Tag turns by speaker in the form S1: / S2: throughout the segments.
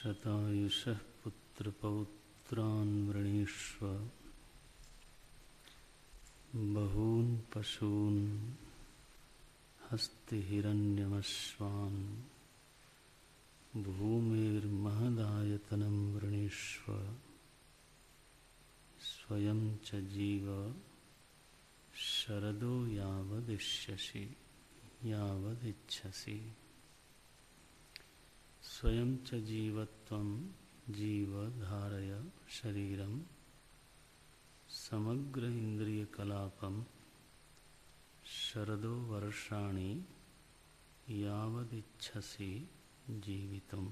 S1: शतायुषः पुत्रपौत्रान् वृणीष्व बहून् पशून् हस्तिहिरण्यमश्वान् भूमिर्महदायतनं वृणीष्व स्वयं च जीव शरदो यावदिच्छसि स्वयं च जीवत्वं जीव धारय शरीरं समग्र इंद्रियकलापं शरदो वर्षाणि यावदिच्छसि जीवितुम।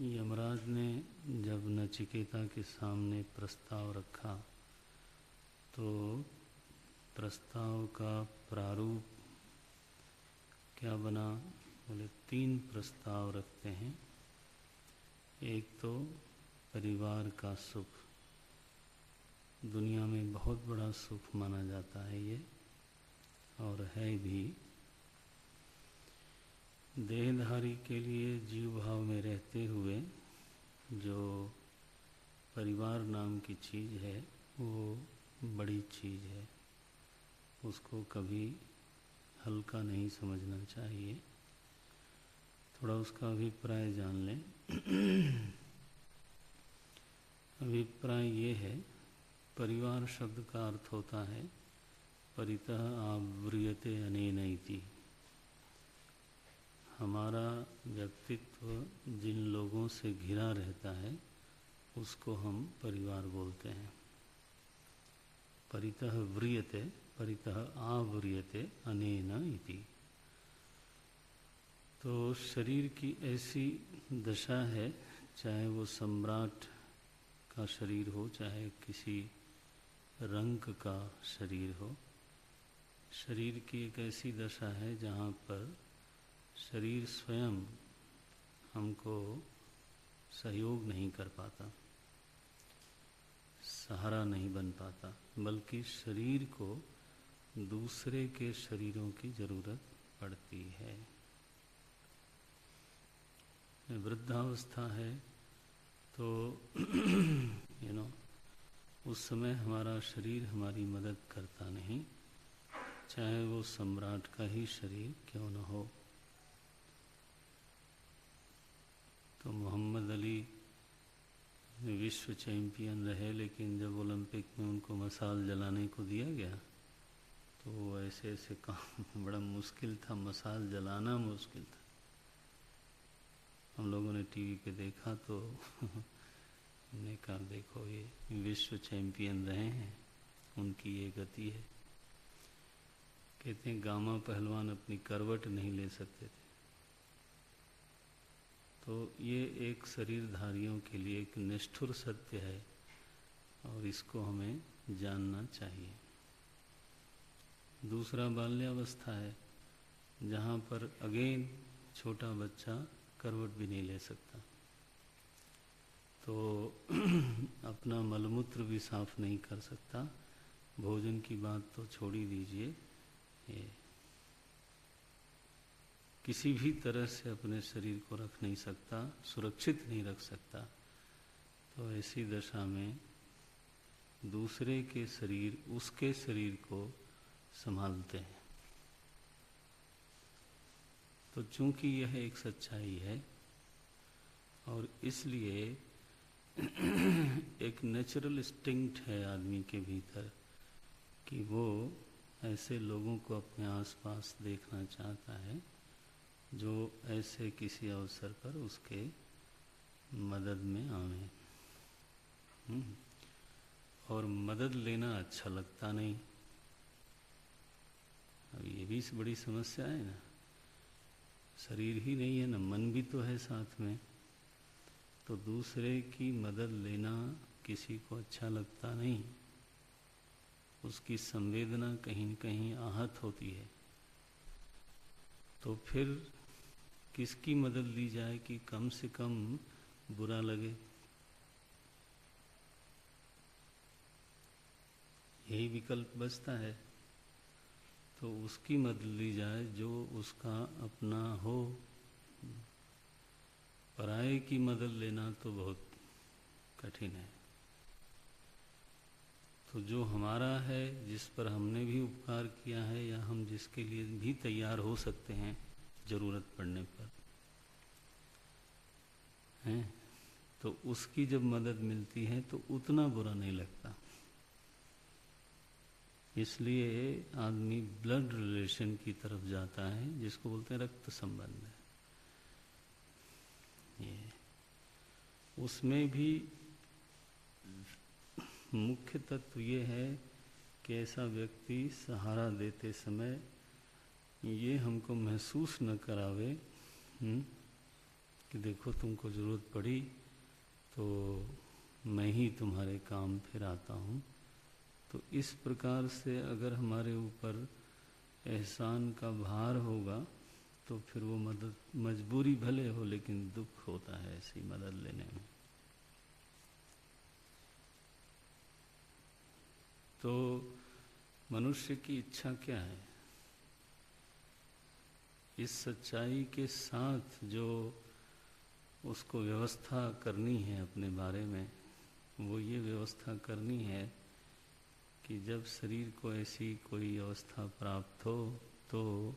S1: यमराज ने जब नचिकेता के सामने प्रस्ताव रखा तो प्रस्ताव का प्रारूप क्या बना? बोले 3 प्रस्ताव रखते हैं। एक तो परिवार का सुख, दुनिया में बहुत बड़ा सुख माना जाता है ये, और है भी। देहधारी के लिए जीव भाव में रहते हुए जो परिवार नाम की चीज़ है वो बड़ी चीज़ है, उसको कभी हल्का नहीं समझना चाहिए। थोड़ा उसका अभिप्राय जान लें। अभिप्राय ये है, परिवार शब्द का अर्थ होता है परितः आवृयते अनेन इति। हमारा व्यक्तित्व जिन लोगों से घिरा रहता है उसको हम परिवार बोलते हैं। परितः व्रियते परितः आवृयते अनेन इति। तो शरीर की ऐसी दशा है, चाहे वो सम्राट का शरीर हो, चाहे किसी रंक का शरीर हो, शरीर की एक ऐसी दशा है जहाँ पर शरीर स्वयं हमको सहयोग नहीं कर पाता, सहारा नहीं बन पाता, बल्कि शरीर को दूसरे के शरीरों की जरूरत पड़ती है। वृद्धावस्था है तो उस समय हमारा शरीर हमारी मदद करता नहीं, चाहे वो सम्राट का ही शरीर क्यों न हो। तो मोहम्मद अली विश्व चैंपियन रहे, लेकिन जब ओलंपिक में उनको मसाल जलाने को दिया गया तो ऐसे ऐसे काम बड़ा मुश्किल था, मसाल जलाना मुश्किल था। हम लोगों ने टीवी पे देखा तो हमने कहा देखो ये विश्व चैंपियन रहे हैं, उनकी ये गति है। कहते हैं गामा पहलवान अपनी करवट नहीं ले सकते थे। तो ये एक शरीरधारियों के लिए एक निष्ठुर सत्य है और इसको हमें जानना चाहिए। दूसरा बाल्यावस्था है, जहाँ पर अगेन छोटा बच्चा करवट भी नहीं ले सकता, तो अपना मलमूत्र भी साफ नहीं कर सकता। भोजन की बात तो छोड़ ही दीजिए, ये किसी भी तरह से अपने शरीर को रख नहीं सकता, सुरक्षित नहीं रख सकता। तो ऐसी दशा में दूसरे के शरीर उसके शरीर को संभालते हैं। तो चूंकि यह एक सच्चाई है और इसलिए एक नेचुरल इंस्टिंक्ट है आदमी के भीतर कि वो ऐसे लोगों को अपने आसपास देखना चाहता है जो ऐसे किसी अवसर पर उसके मदद में आवे। और मदद लेना अच्छा लगता नहीं। अब ये भी बड़ी समस्या है ना, शरीर ही नहीं है ना, मन भी तो है साथ में। तो दूसरे की मदद लेना किसी को अच्छा लगता नहीं, उसकी संवेदना कहीं न कहीं आहत होती है। तो फिर किसकी मदद ली जाए कि कम से कम बुरा लगे? यही विकल्प बचता है। तो उसकी मदद ली जाए जो उसका अपना हो, पराये की मदद लेना तो बहुत कठिन है। तो जो हमारा है, जिस पर हमने भी उपकार किया है या हम जिसके लिए भी तैयार हो सकते हैं जरूरत पड़ने पर, हैं, तो उसकी जब मदद मिलती है तो उतना बुरा नहीं लगता। इसलिए आदमी ब्लड रिलेशन की तरफ जाता है, जिसको बोलते हैं रक्त संबंध। ये उसमें भी मुख्य तत्व ये है कि ऐसा व्यक्ति सहारा देते समय ये हमको महसूस न करावे कि देखो तुमको ज़रूरत पड़ी तो मैं ही तुम्हारे काम फिर आता हूँ। तो इस प्रकार से अगर हमारे ऊपर एहसान का भार होगा तो फिर वो मदद, मजबूरी भले हो लेकिन दुख होता है ऐसी मदद लेने में। तो मनुष्य की इच्छा क्या है? इस सच्चाई के साथ जो उसको व्यवस्था करनी है अपने बारे में, वो ये व्यवस्था करनी है कि जब शरीर को ऐसी कोई अवस्था प्राप्त हो तो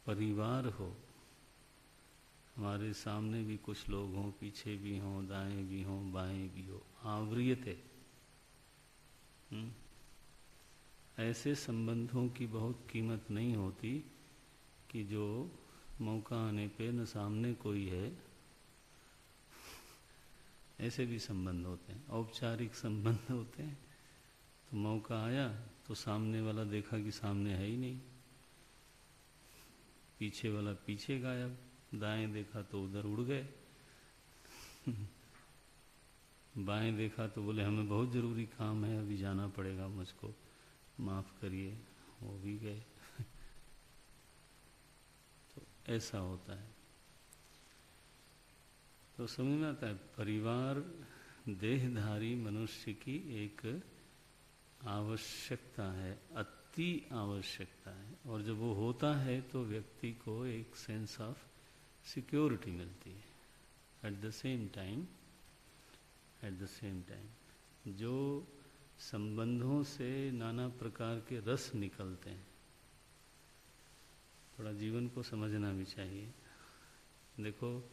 S1: परिवार हो, हमारे सामने भी कुछ लोग हों, पीछे भी हों, दाएं भी हों, बाएं भी हो, आवृयते। ऐसे संबंधों की बहुत कीमत नहीं होती कि जो मौका आने पे न सामने कोई है। ऐसे भी संबंध होते हैं, औपचारिक संबंध होते हैं। तो मौका आया तो सामने वाला देखा कि सामने है ही नहीं, पीछे वाला पीछे गायब, दाएं देखा तो उधर उड़ गए, बाएं देखा तो बोले हमें बहुत ज़रूरी काम है, अभी जाना पड़ेगा मुझको, माफ़ करिए, वो भी गए। तो ऐसा होता है। तो समझ में आता है, परिवार देहधारी मनुष्य की एक आवश्यकता है, अति आवश्यकता है। और जब वो होता है तो व्यक्ति को एक सेंस ऑफ सिक्योरिटी मिलती है। एट द सेम टाइम जो संबंधों से नाना प्रकार के रस निकलते हैं, थोड़ा जीवन को समझना भी चाहिए। देखो,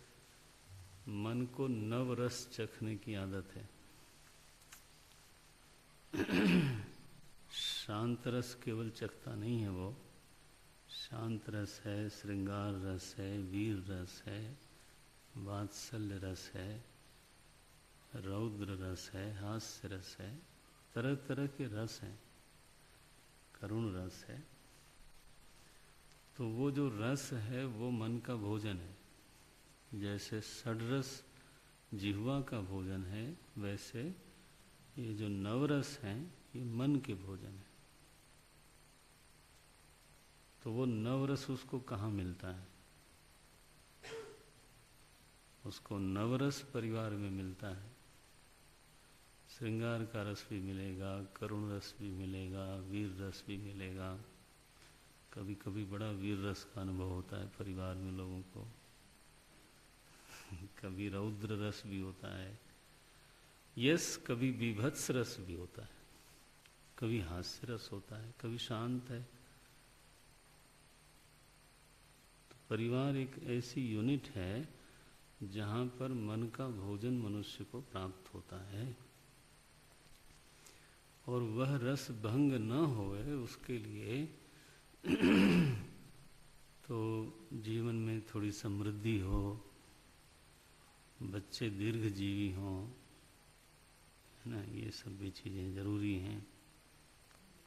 S1: मन को नव रस चखने की आदत है। शांत रस केवल चखता नहीं है वो, शांत रस है, श्रृंगार रस है, वीर रस है, वात्सल्य रस है, रौद्र रस है, हास्य रस है, तरह तरह के रस हैं, करुण रस है। तो वो जो रस है वो मन का भोजन है। जैसे षड्रस जिह्वा का भोजन है, वैसे ये जो नवरस हैं ये मन के भोजन है। तो वो नवरस उसको कहाँ मिलता है? उसको नवरस परिवार में मिलता है। श्रृंगार का रस भी मिलेगा, करुण रस भी मिलेगा, वीर रस भी मिलेगा। कभी कभी बड़ा वीर रस का अनुभव होता है परिवार में लोगों को। कभी रौद्र रस भी होता है, यस, कभी बीभत्स रस भी होता है, कभी हास्य रस होता है, कभी शांत है। तो परिवार एक ऐसी यूनिट है जहाँ पर मन का भोजन मनुष्य को प्राप्त होता है। और वह रस भंग न होए उसके लिए तो जीवन में थोड़ी समृद्धि हो, बच्चे दीर्घजीवी हों, है ना, ये सब भी चीज़ें ज़रूरी हैं।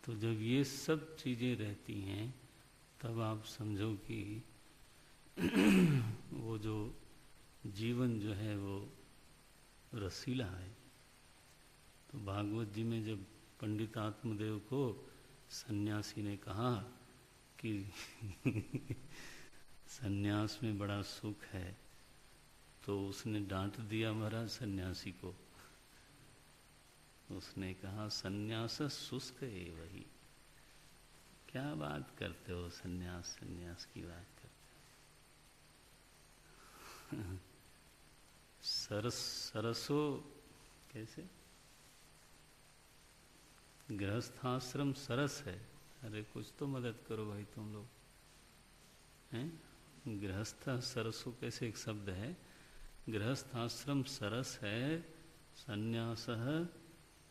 S1: तो जब ये सब चीज़ें रहती हैं तब आप समझो कि वो जो जीवन जो है वो रसीला है। तो भागवत जी में जब पंडित आत्मदेव को सन्यासी ने कहा कि सन्यास में बड़ा सुख है, तो उसने डांट दिया महाराज सन्यासी को। उसने कहा सन्यास शुष्क है वही, क्या बात करते हो, सन्यास की बात करते सरसो कैसे? गृहस्थाश्रम सरस है। अरे कुछ तो मदद करो भाई तुम लोग हैं। गृहस्थ सरसो कैसे एक शब्द है? गृहस्थाश्रम सरस है, संन्यासः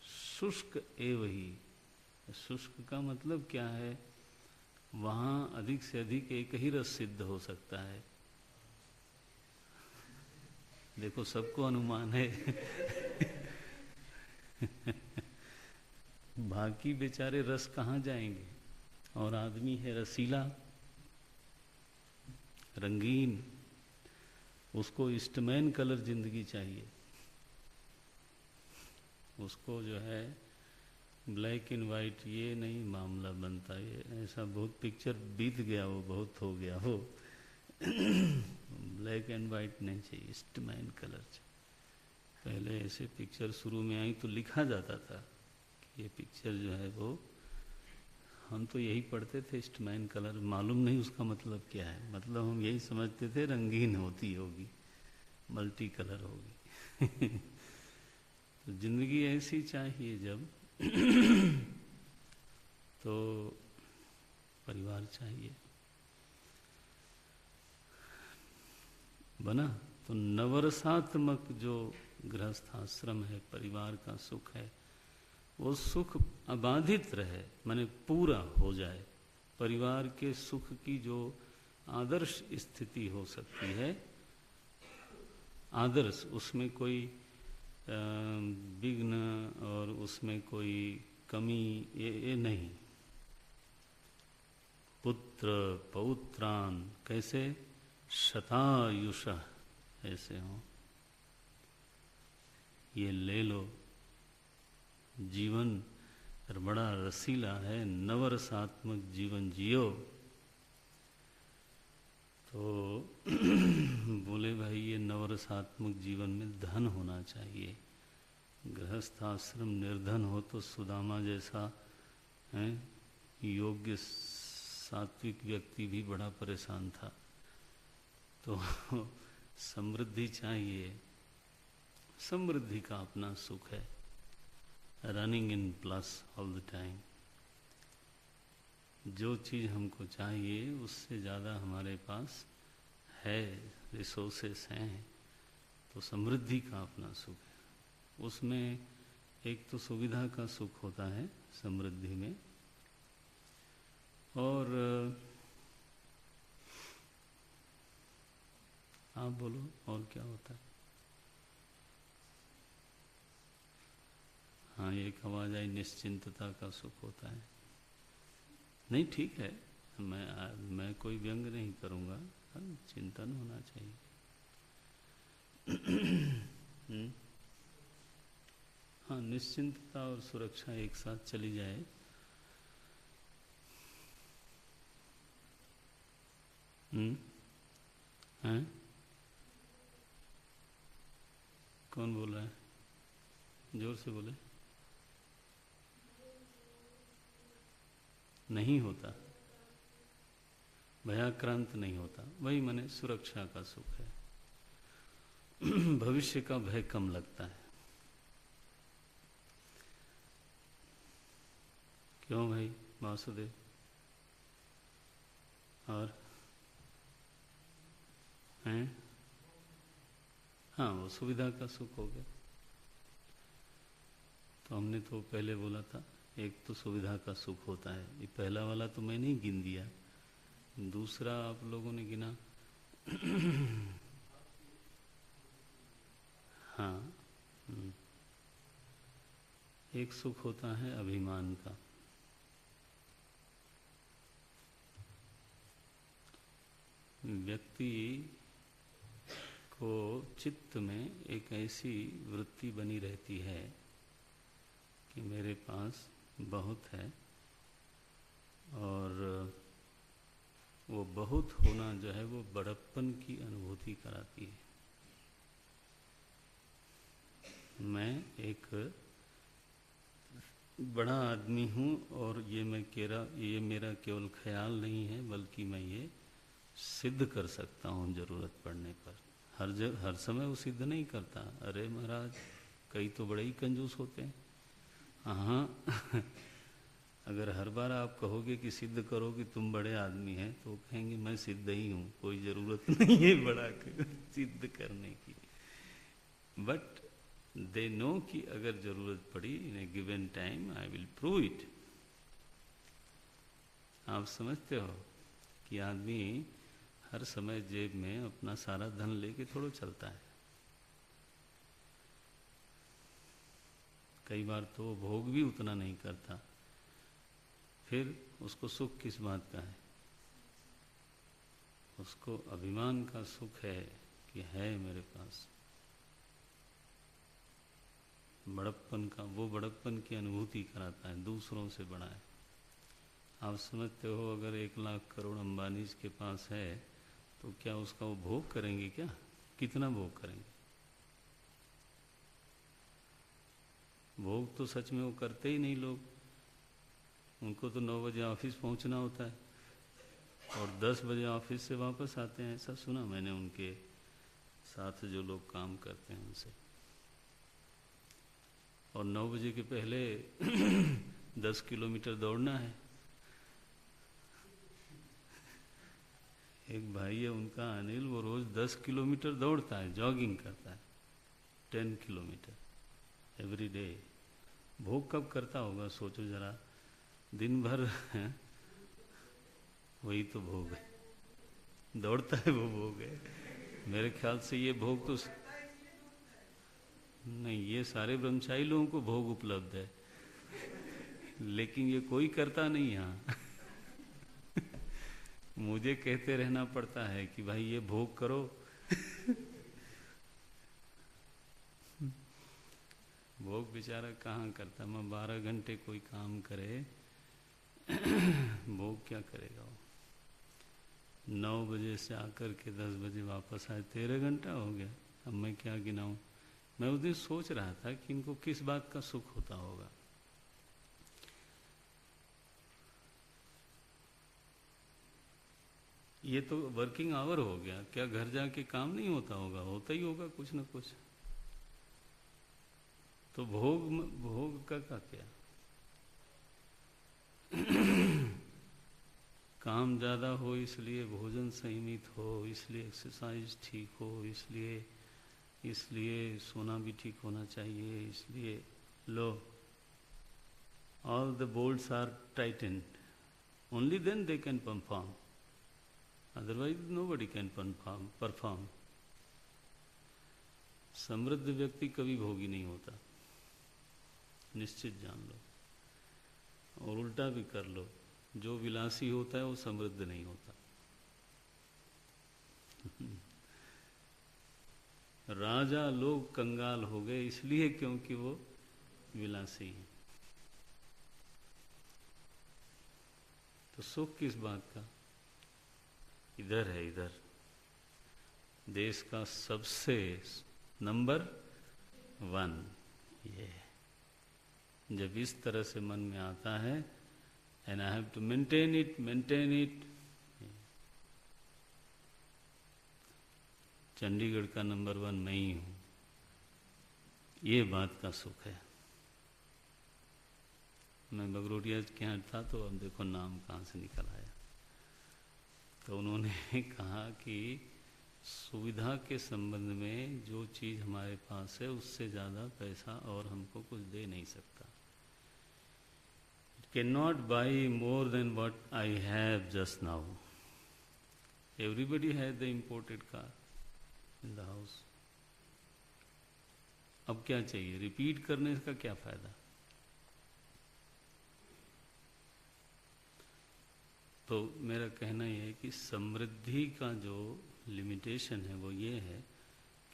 S1: शुष्क एव ही। शुष्क का मतलब क्या है? वहाँ अधिक से अधिक एक ही रस सिद्ध हो सकता है। देखो सबको अनुमान है। बाकी बेचारे रस कहाँ जाएंगे? और आदमी है रसीला, रंगीन, उसको ईस्टमैन कलर जिंदगी चाहिए। उसको जो है ब्लैक एंड वाइट ये नहीं मामला बनता। ये ऐसा बहुत पिक्चर बीत गया, वो बहुत हो गया हो। ब्लैक एंड वाइट नहीं चाहिए, ईस्टमैन कलर चाहिए। पहले ऐसे पिक्चर शुरू में आई तो लिखा जाता था कि ये पिक्चर जो है वो, हम तो यही पढ़ते थे ईस्टमैन कलर, मालूम नहीं उसका मतलब क्या है। मतलब हम यही समझते थे रंगीन होती होगी, मल्टी कलर होगी। तो जिंदगी ऐसी चाहिए जब तो परिवार चाहिए। बना तो नवरसात्मक जो गृहस्थाश्रम है, परिवार का सुख है, वो सुख अबाधित रहे, माने पूरा हो जाए। परिवार के सुख की जो आदर्श स्थिति हो सकती है, आदर्श, उसमें कोई विघ्न और उसमें कोई कमी ये नहीं। पुत्र पौत्रान कैसे शतायुष ऐसे हो, ये ले लो। जीवन बड़ा रसीला है, नवरसात्मक जीवन जियो। तो बोले भाई ये नवरसात्मक जीवन में धन होना चाहिए। गृहस्थाश्रम निर्धन हो तो सुदामा जैसा है योग्य सात्विक व्यक्ति भी बड़ा परेशान था। तो समृद्धि चाहिए, समृद्धि का अपना सुख है, running in plus all the time. जो चीज़ हमको चाहिए उससे ज़्यादा हमारे पास है, रिसोर्सेस हैं, तो समृद्धि का अपना सुख है। उसमें एक तो सुविधा का सुख होता है समृद्धि में, और आप बोलो और क्या होता है? हाँ, एक आवाज आई, निश्चिंतता का सुख होता है। नहीं ठीक है, मैं कोई व्यंग नहीं करूँगा, चिंतन होना चाहिए। हाँ, निश्चिंतता और सुरक्षा एक साथ चली जाए हैं? कौन बोल रहा है? जोर से बोले। नहीं होता, भयाक्रांत नहीं होता, वही माने सुरक्षा का सुख है। भविष्य का भय कम लगता है। क्यों भाई वासुदेव? और हैं? हाँ, वो सुविधा का सुख हो गया। तो हमने तो पहले बोला था एक तो सुविधा का सुख होता है, ये पहला वाला तो मैं नहीं गिन दिया, दूसरा आप लोगों ने गिना। हाँ, एक सुख होता है अभिमान का। व्यक्ति को चित्त में एक ऐसी वृत्ति बनी रहती है कि मेरे पास बहुत है, और वो बहुत होना जो है वो बड़प्पन की अनुभूति कराती है। मैं एक बड़ा आदमी हूँ और ये मेरा केवल ख्याल नहीं है, बल्कि मैं ये सिद्ध कर सकता हूँ जरूरत पड़ने पर। हर समय वो सिद्ध नहीं करता। अरे महाराज, कई तो बड़े ही कंजूस होते हैं। हाँ अगर हर बार आप कहोगे कि सिद्ध करो कि तुम बड़े आदमी हैं, तो कहेंगे मैं सिद्ध ही हूँ, कोई ज़रूरत नहीं है बड़ा सिद्ध करने की। बट दे नो कि अगर ज़रूरत पड़ी in a given time I will prove it. आप समझते हो कि आदमी हर समय जेब में अपना सारा धन लेके थोड़ा चलता है। कई बार तो भोग भी उतना नहीं करता, फिर उसको सुख किस बात का है? उसको अभिमान का सुख है कि है मेरे पास। बड़प्पन का, वो बड़प्पन की अनुभूति कराता है, दूसरों से बड़ा है। आप समझते हो अगर 1 लाख करोड़ अंबानी के पास है तो क्या उसका वो भोग करेंगे? क्या कितना भोग करेंगे? भोग तो सच में वो करते ही नहीं लोग। उनको तो 9 बजे ऑफिस पहुंचना होता है और 10 बजे ऑफिस से वापस आते हैं। ऐसा सुना मैंने उनके साथ जो लोग काम करते हैं उनसे। और 9 बजे के पहले 10 किलोमीटर दौड़ना है। एक भाई है उनका अनिल, वो रोज 10 किलोमीटर दौड़ता है, जॉगिंग करता है 10 किलोमीटर एवरी डे। भोग कब करता होगा सोचो जरा, दिन भर वही तो भोग है, दौड़ता है वो भोग है। मेरे ख्याल से ये भोग तो नहीं, ये सारे ब्रह्मचारी लोगों को भोग उपलब्ध है, लेकिन ये कोई करता नहीं यहाँ। मुझे कहते रहना पड़ता है कि भाई ये भोग करो। भोग बेचारा कहाँ करता, मैं 12 घंटे कोई काम करे भोग क्या करेगा वो? 9 बजे से आकर के 10 बजे वापस आए, 13 घंटा हो गया। अब मैं क्या गिनाऊं? मैं उस दिन सोच रहा था कि इनको किस बात का सुख होता होगा। ये तो वर्किंग आवर हो गया, क्या घर जाके काम नहीं होता होगा? होता ही होगा कुछ न कुछ। तो भोग का क्या? काम ज़्यादा हो इसलिए भोजन संयमित हो, इसलिए एक्सरसाइज ठीक हो, इसलिए सोना भी ठीक होना चाहिए, इसलिए लो all the bolts are tightened, only then they can perform, otherwise nobody can perform. समृद्ध व्यक्ति कभी भोगी नहीं होता, निश्चित जान लो। और उल्टा भी कर लो, जो विलासी होता है वो समृद्ध नहीं होता। राजा लोग कंगाल हो गए इसलिए क्योंकि वो विलासी हैं। तो सुख किस बात का? इधर है, इधर देश का सबसे नंबर 1 ये है। जब इस तरह से मन में आता है, and I have to maintain it. Chandigarh का नंबर 1 मैं ही हूँ, ये बात का सुख है। मैं बगरोटिया के यहाँ था तो अब देखो नाम कहाँ से निकल आया। तो उन्होंने कहा कि सुविधा के संबंध में जो चीज़ हमारे पास है उससे ज़्यादा पैसा और हमको कुछ दे नहीं सकता। It cannot buy more than what I have just now. Everybody has the imported car in the house. अब क्या चाहिए? रिपीट करने का क्या फायदा? तो मेरा कहना यह है कि समृद्धि का जो लिमिटेशन है वो ये है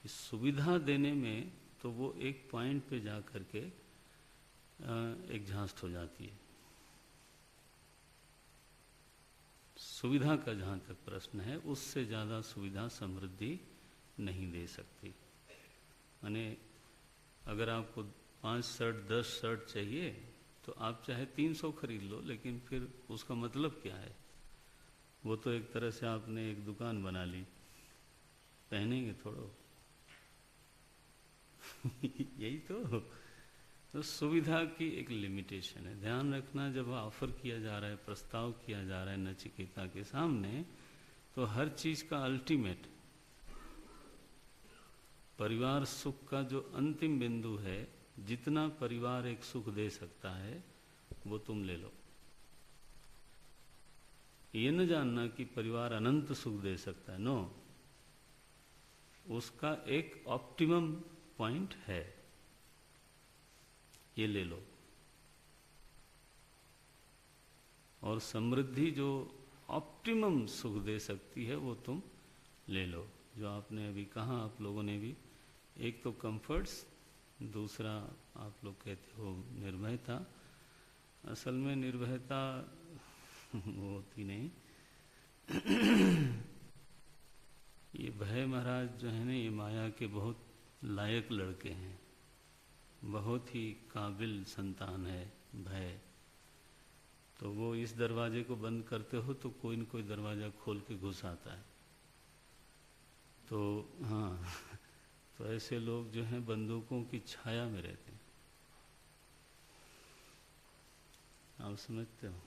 S1: कि सुविधा देने में तो वो एक पॉइंट पे जा कर के एग्जॉस्ट हो जाती है। सुविधा का जहाँ तक प्रश्न है, उससे ज़्यादा सुविधा समृद्धि नहीं दे सकती। माने अगर आपको 5 शर्ट 10 शर्ट चाहिए तो आप चाहे 300 खरीद लो, लेकिन फिर उसका मतलब क्या है? वो तो एक तरह से आपने एक दुकान बना ली, पहनेंगे थोड़ो। यही तो सुविधा की एक लिमिटेशन है। ध्यान रखना, जब ऑफर किया जा रहा है, प्रस्ताव किया जा रहा है नचिकेता के सामने, तो हर चीज का अल्टीमेट, परिवार सुख का जो अंतिम बिंदु है, जितना परिवार एक सुख दे सकता है वो तुम ले लो। ये न जानना कि परिवार अनंत सुख दे सकता है, नो, उसका एक ऑप्टिमम पॉइंट है, ये ले लो। और समृद्धि जो ऑप्टिमम सुख दे सकती है वो तुम ले लो। जो आपने अभी कहा, आप लोगों ने भी, एक तो कंफर्ट्स, दूसरा आप लोग कहते हो निर्भयता। असल में निर्भयता वो होती नहीं। ये भय महाराज जो है ना, ये माया के बहुत लायक लड़के हैं, बहुत ही काबिल संतान है भय। तो वो इस दरवाजे को बंद करते हो तो कोई न कोई दरवाजा खोल के घुस आता है। तो हाँ, तो ऐसे लोग जो हैं बंदूकों की छाया में रहते हैं। आप समझते हो,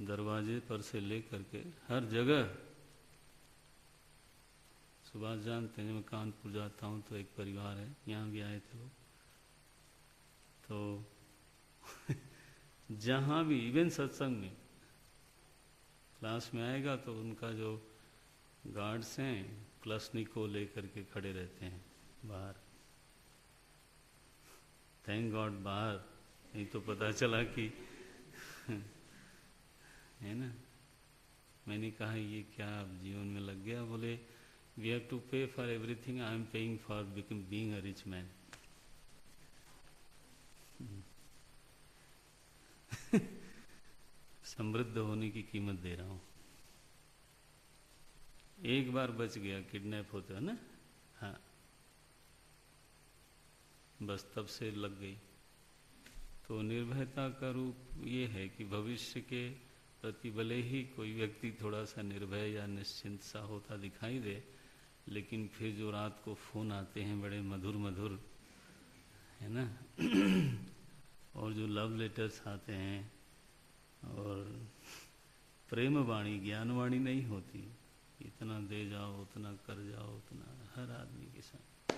S1: दरवाजे पर से लेकर के हर जगह। सुभाष जानते हैं, मैं कानपुर जाता हूँ तो एक परिवार है, यहाँ भी आए थे वो, तो जहाँ भी, इवन सत्संग में, क्लास में आएगा तो उनका जो गार्ड्स हैं क्लसनिक को लेकर के खड़े रहते हैं बाहर। थैंक गॉड बाहर, नहीं तो पता चला कि है ना। मैंने कहा ये क्या अब जीवन में लग गया? बोले वी हैव टू पे for everything, I am paying for being a rich man. समृद्ध होने की कीमत दे रहा हूं। एक बार बच गया, किडनैप होते हो ना, हाँ, बस तब से लग गई। तो निर्भयता का रूप ये है कि भविष्य के प्रति भले ही कोई व्यक्ति थोड़ा सा निर्भय या निश्चिंत सा होता दिखाई दे, लेकिन फिर जो रात को फोन आते हैं बड़े मधुर मधुर, है ना, और जो लव लेटर्स आते हैं, और प्रेम वाणी, ज्ञान वाणी नहीं होती, इतना दे जाओ, उतना कर जाओ, उतना, हर आदमी के साथ।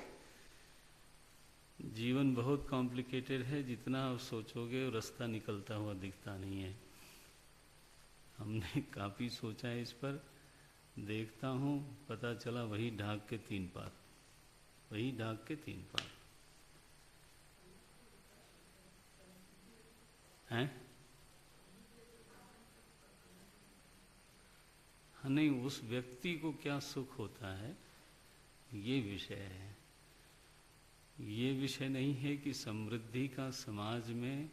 S1: जीवन बहुत कॉम्प्लिकेटेड है, जितना आप सोचोगे रास्ता निकलता हुआ दिखता नहीं है। हमने काफ़ी सोचा है इस पर, देखता हूँ पता चला वही ढाक के 3 पार, वही ढाक के 3 पार हैं। हाँ, नहीं, उस व्यक्ति को क्या सुख होता है ये विषय है। ये विषय नहीं है कि समृद्धि का समाज में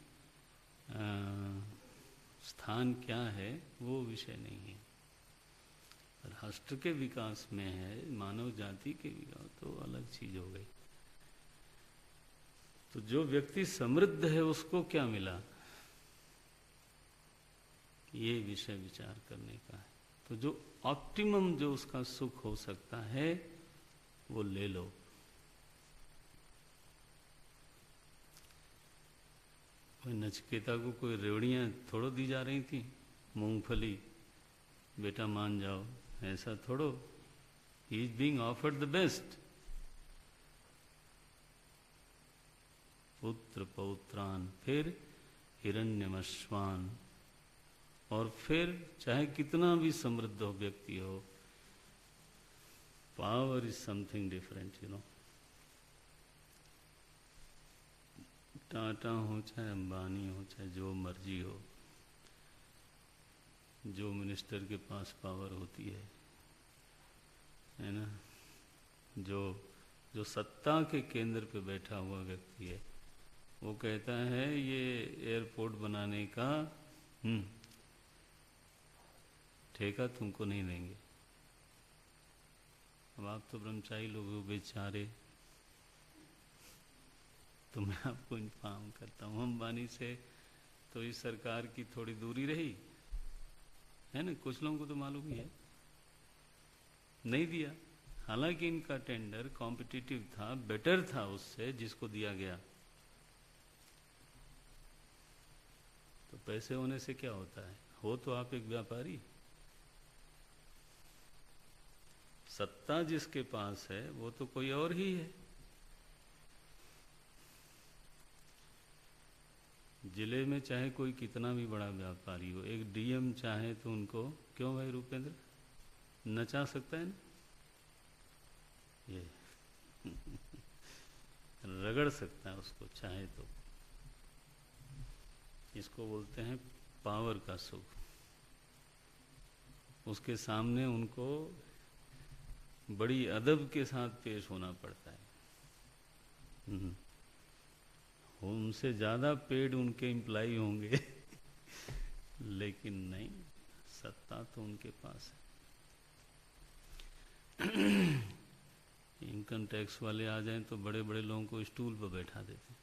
S1: स्थान क्या है, वो विषय नहीं है। राष्ट्र के विकास में है, मानव जाति के विकास तो अलग चीज हो गई। तो जो व्यक्ति समृद्ध है उसको क्या मिला, ये विषय विचार करने का है। तो जो ऑप्टिमम जो उसका सुख हो सकता है वो ले लो। कोई नचिकेता को कोई रेवड़ियाँ थोड़ो दी जा रही थी, मूंगफली, बेटा मान जाओ, ऐसा थोड़ो। He is being offered the best. पुत्र पौत्रान, फिर हिरण्यमश्वान, और फिर चाहे कितना भी समृद्ध हो व्यक्ति हो, power is something different, you know. Tata हो चाहे अंबानी हो चाहे जो मर्जी हो, जो मिनिस्टर के पास पावर होती है ना, जो सत्ता के केंद्र पे बैठा हुआ व्यक्ति है, वो कहता है ये एयरपोर्ट बनाने का ठेका तुमको नहीं देंगे। अब आप तो ब्रह्मचारी लोग हो बेचारे, तो मैं आपको इन्फॉर्म करता हूँ, अंबानी से तो इस सरकार की थोड़ी दूरी रही है ना। कुछ लोगों को तो मालूम ही है, नहीं दिया। हालांकि इनका टेंडर कॉम्पिटिटिव था, बेटर था उससे जिसको दिया गया। तो पैसे होने से क्या होता है, हो तो आप एक व्यापारी। सत्ता जिसके पास है वो तो कोई और ही है। जिले में चाहे कोई कितना भी बड़ा व्यापारी हो, एक डीएम चाहे तो उनको, क्यों भाई रूपेंद्र, नचा सकता है ना, ये रगड़ सकता है उसको चाहे तो। इसको बोलते हैं पावर का सुख। उसके सामने उनको बड़ी अदब के साथ पेश होना पड़ता है। उनसे ज़्यादा पेड उनके एम्प्लाई होंगे लेकिन नहीं, सत्ता तो उनके पास है। इनकम टैक्स वाले आ जाएं तो बड़े बड़े लोगों को स्टूल पर बैठा देते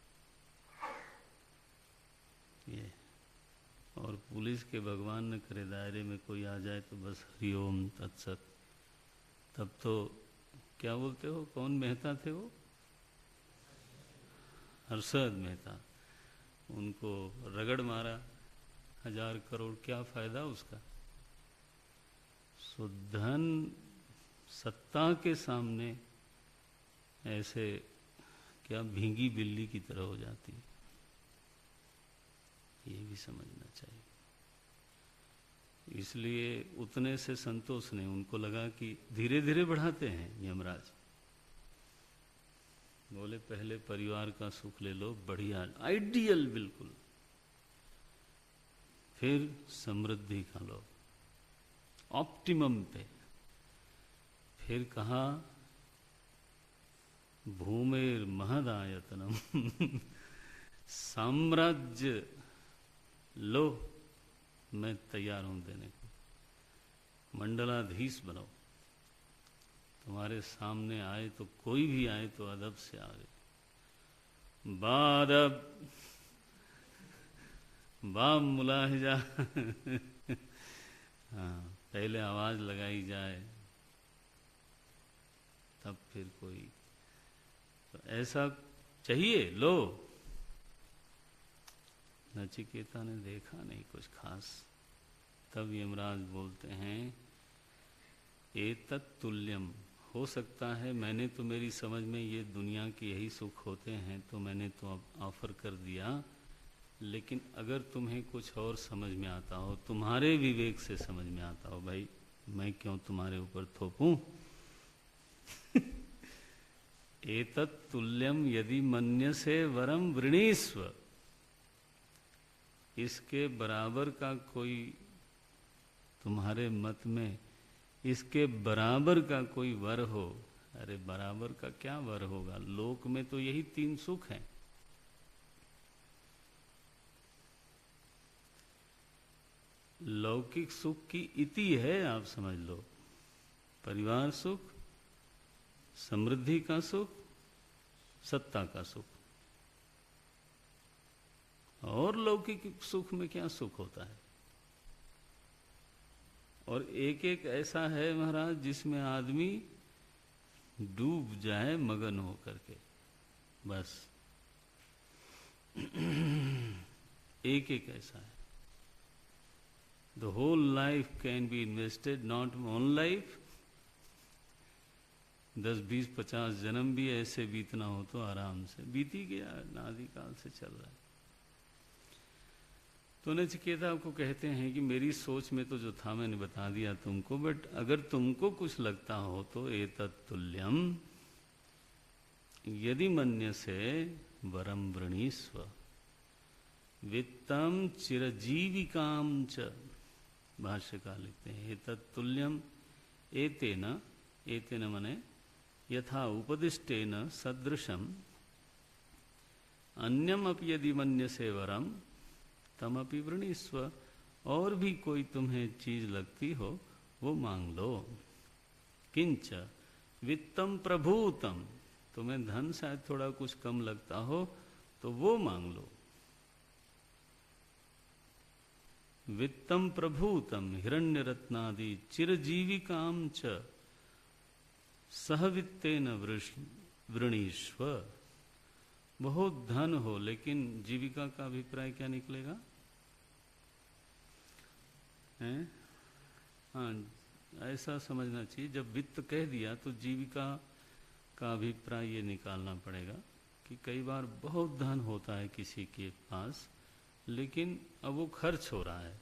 S1: ये। और पुलिस के भगवान न करे दायरे में कोई आ जाए तो बस हरिओम तत्सत। तब तो क्या बोलते हो, कौन मेहता थे वो, हर्षद मेहता, उनको रगड़ मारा, 1000 करोड़, क्या फायदा उसका। सो धन सत्ता के सामने ऐसे क्या भीगी बिल्ली की तरह हो जाती है, ये भी समझना चाहिए। इसलिए उतने से संतोष नहीं, उनको लगा कि धीरे धीरे बढ़ाते हैं यमराज। बोले पहले परिवार का सुख ले लो, बढ़िया आइडियल बिल्कुल, फिर समृद्धि का लो ऑप्टिमम पे। फिर कहा भूमेर महदायतनम साम्राज्य लो, मैं तैयार हूं देने को, मंडलाधीश बनो। तुम्हारे सामने आए तो कोई भी आए तो अदब से आवे, बादब बाब मुलाहिजा हाँ, पहले आवाज लगाई जाए तब फिर कोई, तो ऐसा चाहिए लो। नचिकेता ने देखा नहीं कुछ खास, तब यमराज बोलते हैं एतत् तुल्यम, हो सकता है मैंने तो, मेरी समझ में ये दुनिया के यही सुख होते हैं तो मैंने तो अब ऑफर कर दिया, लेकिन अगर तुम्हें कुछ और समझ में आता हो, तुम्हारे विवेक से समझ में आता हो, भाई मैं क्यों तुम्हारे ऊपर थोपूं एतत् तुल्यम यदि मन्यसे वरम वृणीस्व, इसके बराबर का कोई तुम्हारे मत में, इसके बराबर का कोई वर हो। अरे बराबर का क्या वर होगा, लोक में तो यही 3 सुख हैं। लौकिक सुख की इति है, आप समझ लो, परिवार सुख, समृद्धि का सुख, सत्ता का सुख। और लौकिक सुख में क्या सुख होता है, और एक एक ऐसा है महाराज जिसमें आदमी डूब जाए मगन हो करके, बस एक एक ऐसा है। The whole life can be invested, not on life, 10, 20, 50 जन्म भी ऐसे बीतना हो तो आराम से बीत ही गया, नादिकाल से चल रहा है। तो नचिकेता आपको कहते हैं कि मेरी सोच में तो जो था मैंने बता दिया तुमको, बट अगर तुमको कुछ लगता हो तो एतत् तुल्यम यदि मन्यसे वरम वृणीस्व वित्तम चिरजीविकाम च। भाष्यकार लिखते हैं एतत् तुल्यम एतेन, एतेन मने यथा उपदिष्टेन सदृशम अन्यम अपि यदि मन्यसे वरम तमपि वृणीस्व, और भी कोई तुम्हें चीज लगती हो वो मांग लो। किंच वित्तम प्रभूतम, तुम्हें धन शायद थोड़ा कुछ कम लगता हो तो वो मांग लो। वित्तम प्रभूतम हिरण्य रत्नादि चिरजीविकाम च, सहवित्तेन वृणीष्व। बहुत धन हो लेकिन जीविका का अभिप्राय क्या निकलेगा? हैं? हाँ, ऐसा समझना चाहिए। जब वित्त कह दिया तो जीविका का अभिप्राय ये निकालना पड़ेगा कि कई बार बहुत धन होता है किसी के पास, लेकिन अब वो खर्च हो रहा है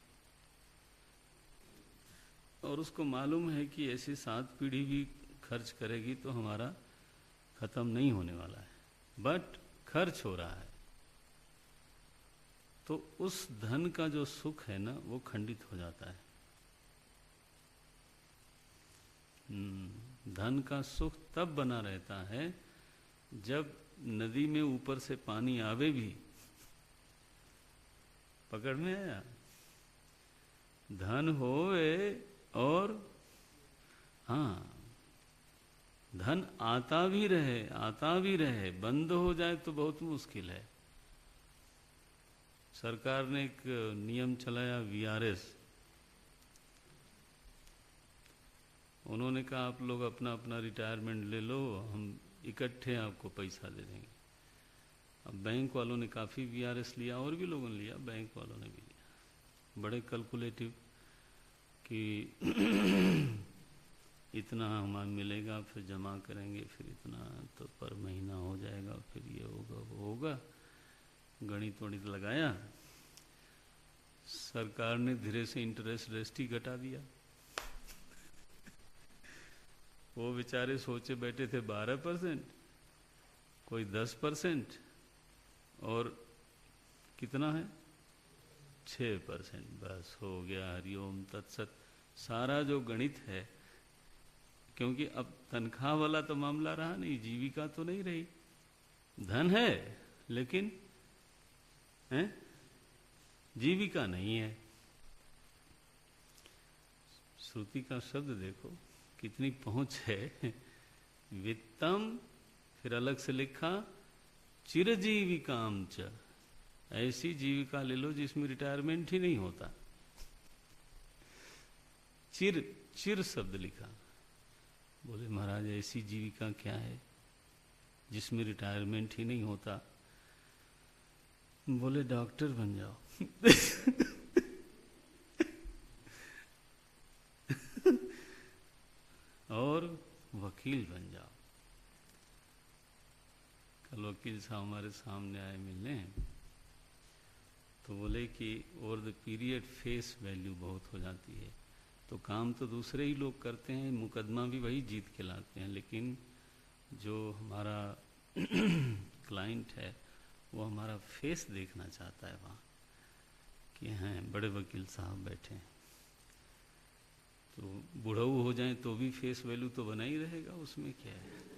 S1: और उसको मालूम है कि ऐसी 7 पीढ़ी भी खर्च करेगी तो हमारा खत्म नहीं होने वाला है, बट खर्च हो रहा है, तो उस धन का जो सुख है ना वो खंडित हो जाता है। धन का सुख तब बना रहता है जब नदी में ऊपर से पानी आवे भी, पकड़ में आया, धन होवे और हाँ धन आता भी रहे, बंद हो जाए तो बहुत मुश्किल है। सरकार ने एक नियम चलाया वीआरएस, उन्होंने कहा आप लोग अपना अपना रिटायरमेंट ले लो, हम इकट्ठे आपको पैसा दे देंगे। अब बैंक वालों ने काफ़ी वीआरएस लिया और भी लोगों ने लिया, बैंक वालों ने भी लिया, बड़े कैलकुलेटिव कि इतना हमें मिलेगा, फिर जमा करेंगे, फिर इतना तो पर महीना हो जाएगा, फिर ये होगा वो होगा, गणित वणित लगाया। सरकार ने धीरे से इंटरेस्ट रेट ही घटा दिया। वो बेचारे सोचे बैठे थे 12%, कोई 10% और कितना है 6%, बस हो गया। हरिओम तत्सत। सारा जो गणित है, क्योंकि अब तनख्वाह वाला तो मामला रहा नहीं, जीविका तो नहीं रही, धन है लेकिन है जीविका नहीं है। श्रुति का शब्द देखो कितनी पहुंच है। वित्तम, फिर अलग से लिखा चिरजीविकाम च, ऐसी जीविका ले लो जिसमें रिटायरमेंट ही नहीं होता। चिर शब्द लिखा। बोले महाराज ऐसी जीविका क्या है जिसमें रिटायरमेंट ही नहीं होता? बोले डॉक्टर बन जाओ। और वकील बन जाओ। कल वकील साहब हमारे सामने आए मिलने, तो बोले कि over the period face value बहुत हो जाती है, तो काम तो दूसरे ही लोग करते हैं, मुकदमा भी वही जीत के लाते हैं, लेकिन जो हमारा क्लाइंट है वो हमारा फेस देखना चाहता है वहाँ कि हैं बड़े वकील साहब बैठे हैं। तो बुढ़ऊ हो जाए तो भी फेस वैल्यू तो बना ही रहेगा, उसमें क्या है।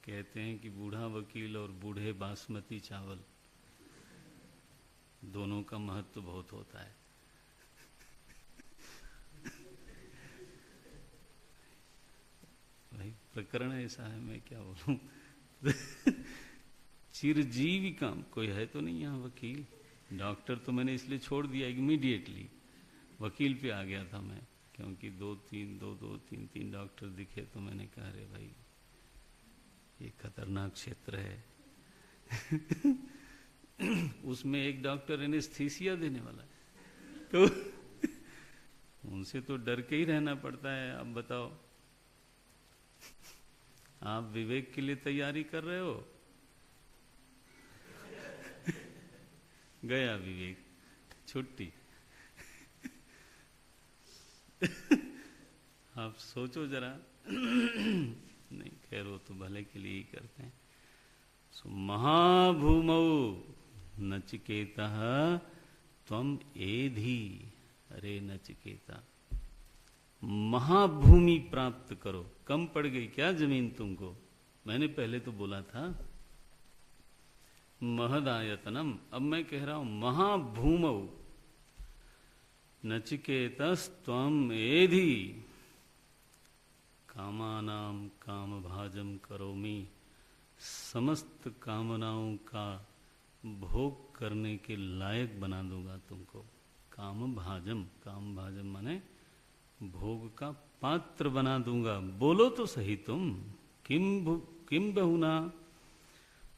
S1: कहते हैं कि बूढ़ा वकील और बूढ़े बासमती चावल दोनों का महत्व बहुत होता है। भाई प्रकरण ऐसा है, मैं क्या बोलूं। चिरजीविका कोई है तो नहीं यहाँ वकील। डॉक्टर तो मैंने इसलिए छोड़ दिया इमीडिएटली, वकील पे आ गया था मैं, क्योंकि दो तीन डॉक्टर दिखे तो मैंने कहा अरे भाई ये खतरनाक क्षेत्र है। उसमें एक डॉक्टर एनेस्थीसिया देने वाला है, तो उनसे तो डर के ही रहना पड़ता है। अब बताओ, आप विवेक के लिए तैयारी कर रहे हो, गया विवेक, छुट्टी। आप सोचो जरा। नहीं, खैर वो तो भले के लिए ही करते हैं। सो महाभूमौ नचिकेता त्वम एधि। अरे नचिकेता, महाभूमि प्राप्त करो। कम पड़ गई क्या जमीन तुमको? मैंने पहले तो बोला था महदायतनम, अब मैं कह रहा हूं महाभूमौ नचिकेतस्त्वम एधि कामानाम काम भाजम करोमि। समस्त कामनाओं का भोग करने के लायक बना दूंगा तुमको। काम भाजम माने भोग का पात्र बना दूंगा। बोलो तो सही तुम, किम बहुना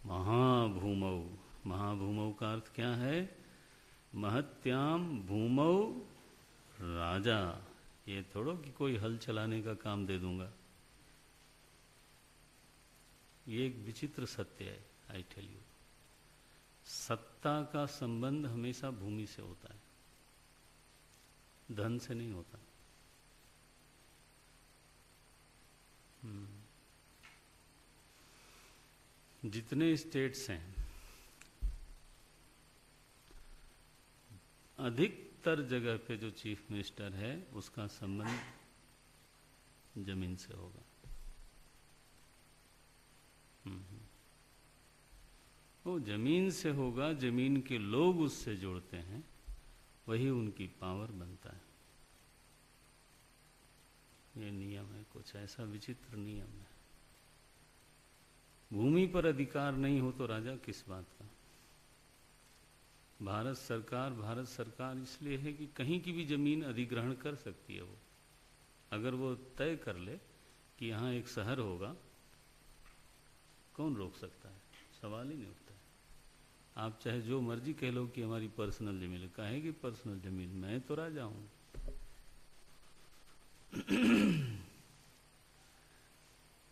S1: महाभूमौ। महाभूमौ का अर्थ क्या है? महत्याम भूमौ राजा। ये थोड़ो कि कोई हल चलाने का काम दे दूंगा। ये एक विचित्र सत्य है। आई टेल यू, सत्ता का संबंध हमेशा भूमि से होता है, धन से नहीं होता। जितने स्टेट्स हैं, अधिकतर जगह पे जो चीफ मिनिस्टर है उसका संबंध जमीन से होगा। वो जमीन से होगा, जमीन के लोग उससे जुड़ते हैं, वही उनकी पावर बनता है। ये नियम है, कुछ ऐसा विचित्र नियम है। भूमि पर अधिकार नहीं हो तो राजा किस बात का? भारत सरकार इसलिए है कि कहीं की भी जमीन अधिग्रहण कर सकती है वो। अगर वो तय कर ले कि यहाँ एक शहर होगा, कौन रोक सकता है? सवाल ही नहीं उठता है। आप चाहे जो मर्जी कह लो कि हमारी पर्सनल जमीन है, कहेगी पर्सनल जमीन, मैं तो राजा हूं।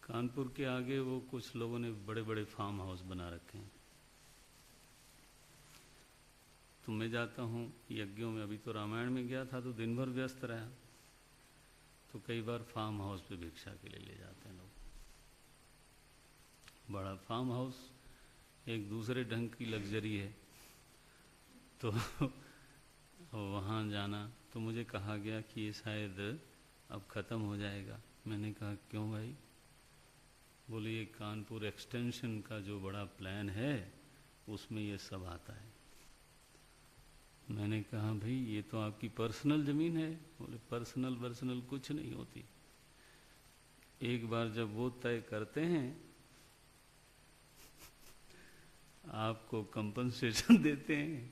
S1: कानपुर के आगे वो कुछ लोगों ने बड़े बड़े फार्म हाउस बना रखे हैं। तो मैं जाता हूँ यज्ञों में, अभी तो रामायण में गया था तो दिन भर व्यस्त रहा, तो कई बार फार्म हाउस पे भिक्षा के लिए ले जाते हैं लोग। बड़ा फार्म हाउस एक दूसरे ढंग की लग्जरी है। तो वहाँ जाना तो मुझे कहा गया कि ये शायद अब ख़त्म हो जाएगा। मैंने कहा क्यों भाई? बोले ये कानपुर एक्सटेंशन का जो बड़ा प्लान है उसमें ये सब आता है। मैंने कहा भाई ये तो आपकी पर्सनल ज़मीन है। बोले पर्सनल कुछ नहीं होती। एक बार जब वो तय करते हैं आपको कंपनसेशन देते हैं।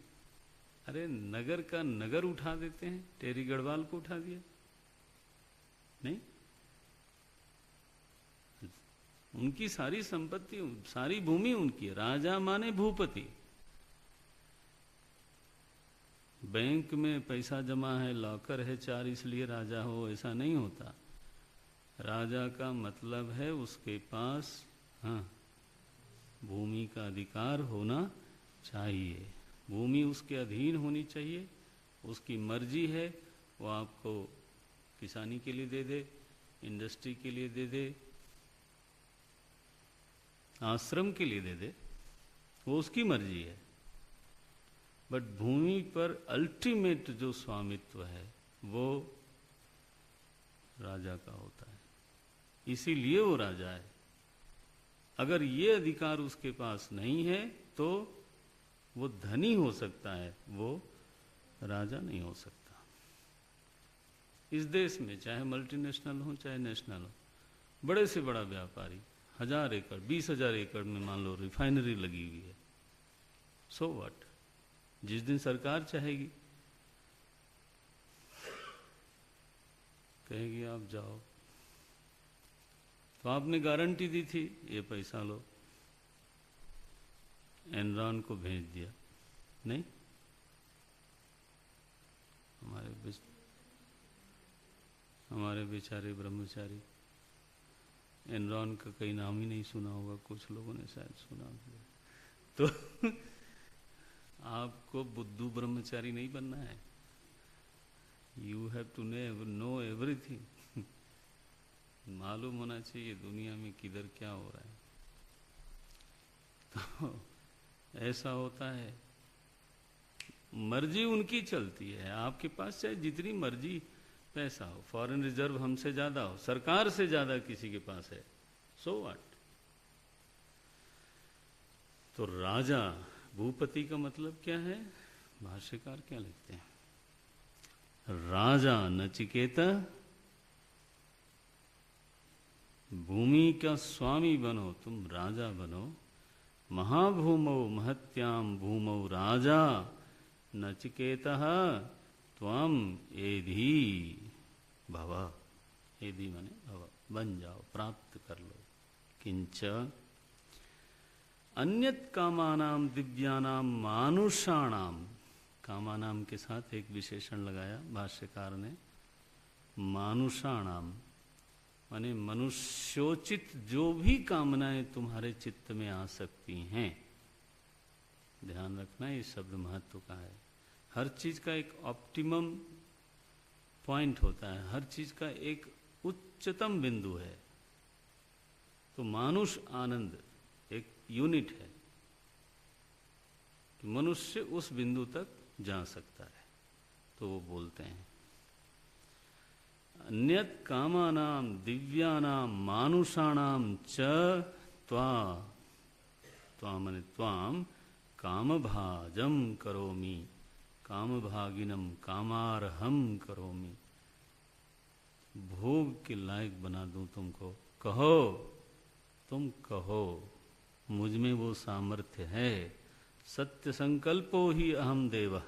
S1: अरे नगर का नगर उठा देते हैं, टेरी गढ़वाल को उठा दिया नहीं? उनकी सारी संपत्ति, सारी भूमि उनकी है। राजा माने भूपति। बैंक में पैसा जमा है, लॉकर है 4 इसलिए राजा हो, ऐसा नहीं होता। राजा का मतलब है उसके पास भूमि का अधिकार होना चाहिए, भूमि उसके अधीन होनी चाहिए। उसकी मर्जी है, वो आपको किसानी के लिए दे दे, इंडस्ट्री के लिए दे दे, आश्रम के लिए दे दे, वो उसकी मर्जी है। बट भूमि पर अल्टीमेट जो स्वामित्व है वो राजा का होता है, इसीलिए वो राजा है। अगर ये अधिकार उसके पास नहीं है तो वो धनी हो सकता है, वो राजा नहीं हो सकता। इस देश में चाहे मल्टीनेशनल हो चाहे नेशनल हो, बड़े से बड़ा व्यापारी 1000 एकड़ 20,000 एकड़ में मान लो रिफाइनरी लगी हुई है, सो व्हाट? जिस दिन सरकार चाहेगी कहेगी आप जाओ, तो आपने गारंटी दी थी ये पैसा लो, एनरॉन को भेज दिया नहीं? हमारे बेचारे ब्रह्मचारी, एनरॉन का कहीं नाम ही नहीं सुना होगा, कुछ लोगों ने शायद सुना होगा। तो आपको बुद्धू ब्रह्मचारी नहीं बनना है। You have to know everything. मालूम होना चाहिए दुनिया में किधर क्या हो रहा है। तो ऐसा होता है, मर्जी उनकी चलती है। आपके पास चाहे जितनी मर्जी पैसा हो, फॉरेन रिजर्व हमसे ज्यादा हो, सरकार से ज्यादा किसी के पास है, सो व्हाट? तो राजा भूपति का मतलब क्या है? भाष्यकार क्या लिखते हैं? राजा नचिकेता भूमि का स्वामी बनो, तुम राजा बनो। महाभूमौ महत्याम भूमौ राजा नचिकेतः त्वम एधि भव, यदि माने भव, बन जाओ, प्राप्त कर लो। किंच अन्यत कामानाम दिव्यानाम मानुषाणाम, कामानाम के साथ एक विशेषण लगाया भाष्यकार ने, मानुषाणाम माने मनुष्योचित जो भी कामनाएं तुम्हारे चित्त में आ सकती हैं। ध्यान रखना ये शब्द महत्व का है। हर चीज का एक ऑप्टिमम पॉइंट होता है, हर चीज का एक उच्चतम बिंदु है। तो मानुष आनंद एक यूनिट है कि मनुष्य उस बिंदु तक जा सकता है। तो वो बोलते हैं अन्यत कामानाम दिव्यानाम मानुषाणाम च त्वा, त्वा माने त्वाम कामभाजम करोमि, कामभागिनम कामारहम करोमि, भोग के लायक बना दूं तुमको। कहो, तुम कहो, मुझ में वो सामर्थ्य है। सत्य संकल्पो ही अहम देव,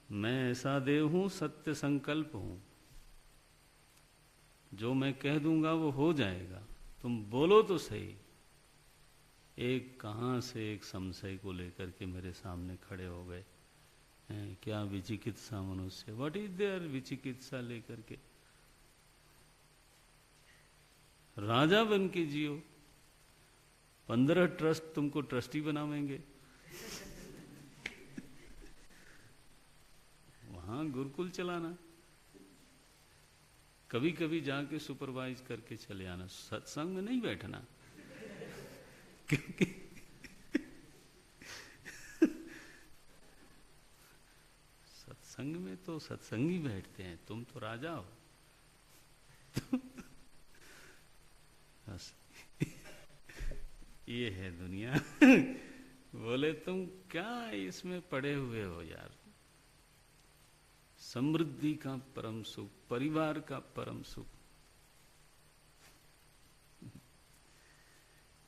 S1: मैं ऐसा देव हूं, सत्य संकल्प हूं। जो मैं कह दूंगा वो हो जाएगा, तुम बोलो तो सही। एक कहां से एक संशय को लेकर के मेरे सामने खड़े हो गए। क्या विचिकित्सा मनुष्य, व्हाट इज देयर विचिकित्सा लेकर के। राजा बन के जियो, 15 ट्रस्ट तुमको ट्रस्टी बनावेंगे, वहां गुरुकुल चलाना, कभी कभी जाके सुपरवाइज करके चले आना, सत्संग में नहीं बैठना। क्योंकि सत्संग में तो सत्संगी बैठते हैं, तुम तो राजा हो। ये है दुनिया। बोले तुम क्या इसमें पड़े हुए हो यार। समृद्धि का परम सुख, परिवार का परम सुख।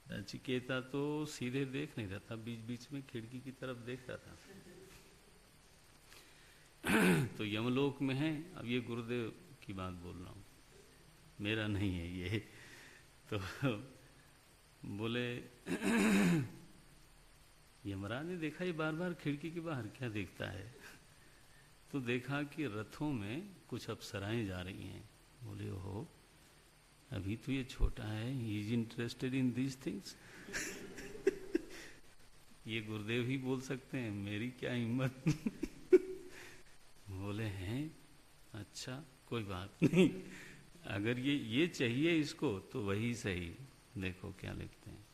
S1: नचिकेता तो सीधे देख नहीं रहा था, बीच बीच में खिड़की की तरफ देख रहा था। तो यमलोक में है। अब ये गुरुदेव की बात बोल रहा हूं, मेरा नहीं है ये। तो बोले यमराज ने देखा ये बार बार खिड़की के बाहर क्या देखता है। तो देखा कि रथों में कुछ अप्सराएं जा रही हैं। बोले हो, अभी तो ये छोटा है, he is interested in these things. ये गुरुदेव ही बोल सकते हैं, मेरी क्या हिम्मत। बोले हैं अच्छा कोई बात नहीं, अगर ये चाहिए इसको तो वही सही। देखो क्या लिखते हैं,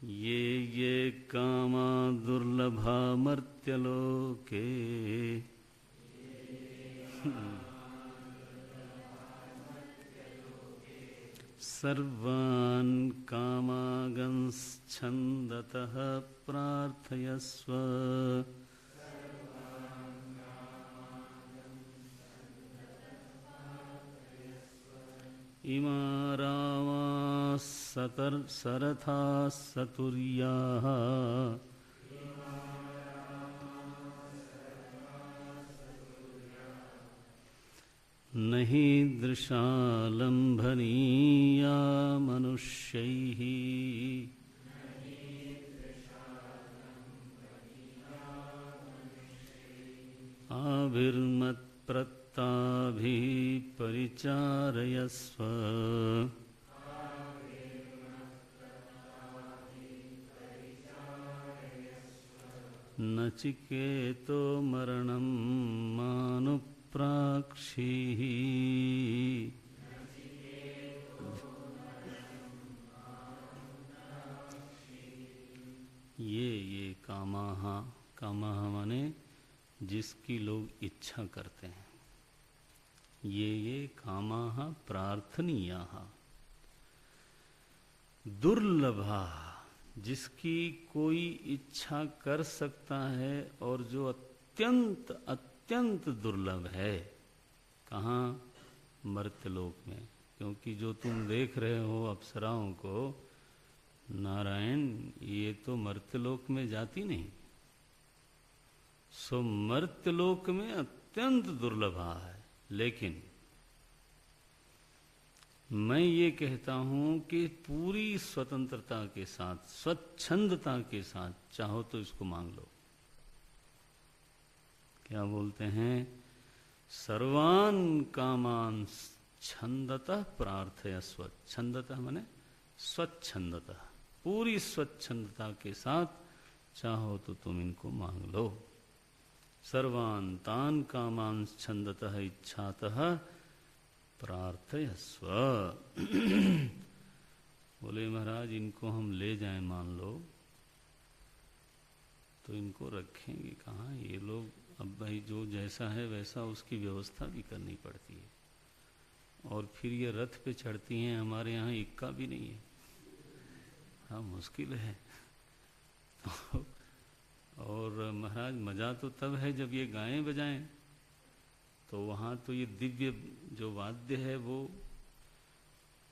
S1: ये कामा दुर्लभा मर्त्यलोके सर्वान् कामागंश्छन्दतः प्रार्थयस्व। इमा रामाः सरथाः सतुर्याः नहि दृशा लम्भनीया मनुष्यैः। आभिर्मत्प्रत्ताभिः परिचारयस्व। नचिकेतो मरणं मानुप्राक्षिः। ये कामाः, कामाः माने जिसकी लोग इच्छा करते हैं। ये कामाः प्रार्थनीयाः। दुर्लभा, जिसकी कोई इच्छा कर सकता है और जो अत्यंत अत्यंत दुर्लभ है। कहाँ? मर्त्यलोक में। क्योंकि जो तुम देख रहे हो अप्सराओं को, नारायण, ये तो मर्त्यलोक में जाती नहीं। सो मर्त्यलोक में अत्यंत दुर्लभा है। लेकिन मैं ये कहता हूं कि पूरी स्वतंत्रता के साथ, स्वच्छंदता के साथ चाहो तो इसको मांग लो। क्या बोलते हैं? सर्वान कामान छंदतः प्रार्थयस्व। छंदतः माने स्वच्छंदतः, पूरी स्वच्छंदता के साथ चाहो तो तुम इनको मांग लो। सर्वान तान कामान छंदतः इच्छातः प्रार्थयस्व। बोले महाराज इनको हम ले जाएं मान लो, तो इनको रखेंगे कहाँ? ये लोग, अब भाई जो जैसा है वैसा उसकी व्यवस्था भी करनी पड़ती है। और फिर ये रथ पे चढ़ती हैं, हमारे यहाँ इक्का भी नहीं है। हाँ, मुश्किल है। और महाराज मज़ा तो तब है जब ये गाएं बजाएं, तो वहाँ तो ये दिव्य जो वाद्य है वो,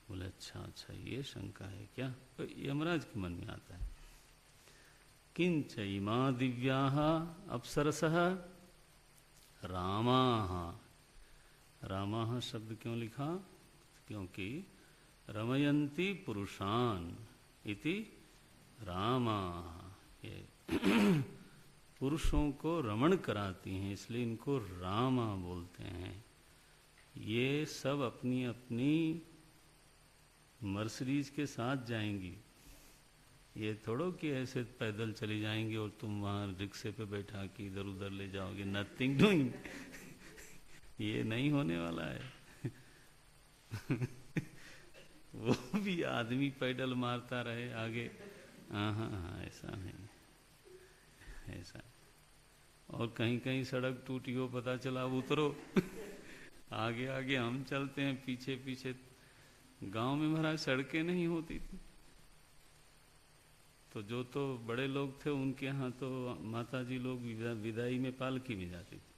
S1: बोले अच्छा अच्छा ये शंका है क्या? तो यमराज के मन में आता है। किंच इमा दिव्याः अप्सरसः रामाः। रामाः शब्द क्यों लिखा? क्योंकि रमयन्ति पुरुषान इति रामाः, ये पुरुषों को रमण कराती हैं, इसलिए इनको रामा बोलते हैं। ये सब अपनी अपनी मर्सिडीज के साथ जाएंगी, ये थोड़ो कि ऐसे पैदल चली जाएंगे और तुम वहाँ रिक्शे पे बैठा के इधर उधर ले जाओगे। Nothing doing. ये नहीं होने वाला है। वो भी आदमी पैडल मारता रहे आगे। हाँ हाँ हाँ, ऐसा नहीं, ऐसा। और कहीं कहीं सड़क टूटी हो, पता चला उतरो। आगे आगे हम चलते हैं, पीछे पीछे। गांव में महाराज सड़कें नहीं होती थी, तो जो तो बड़े लोग थे उनके यहाँ तो माता जी लोग विदाई में पालकी में जाती थी।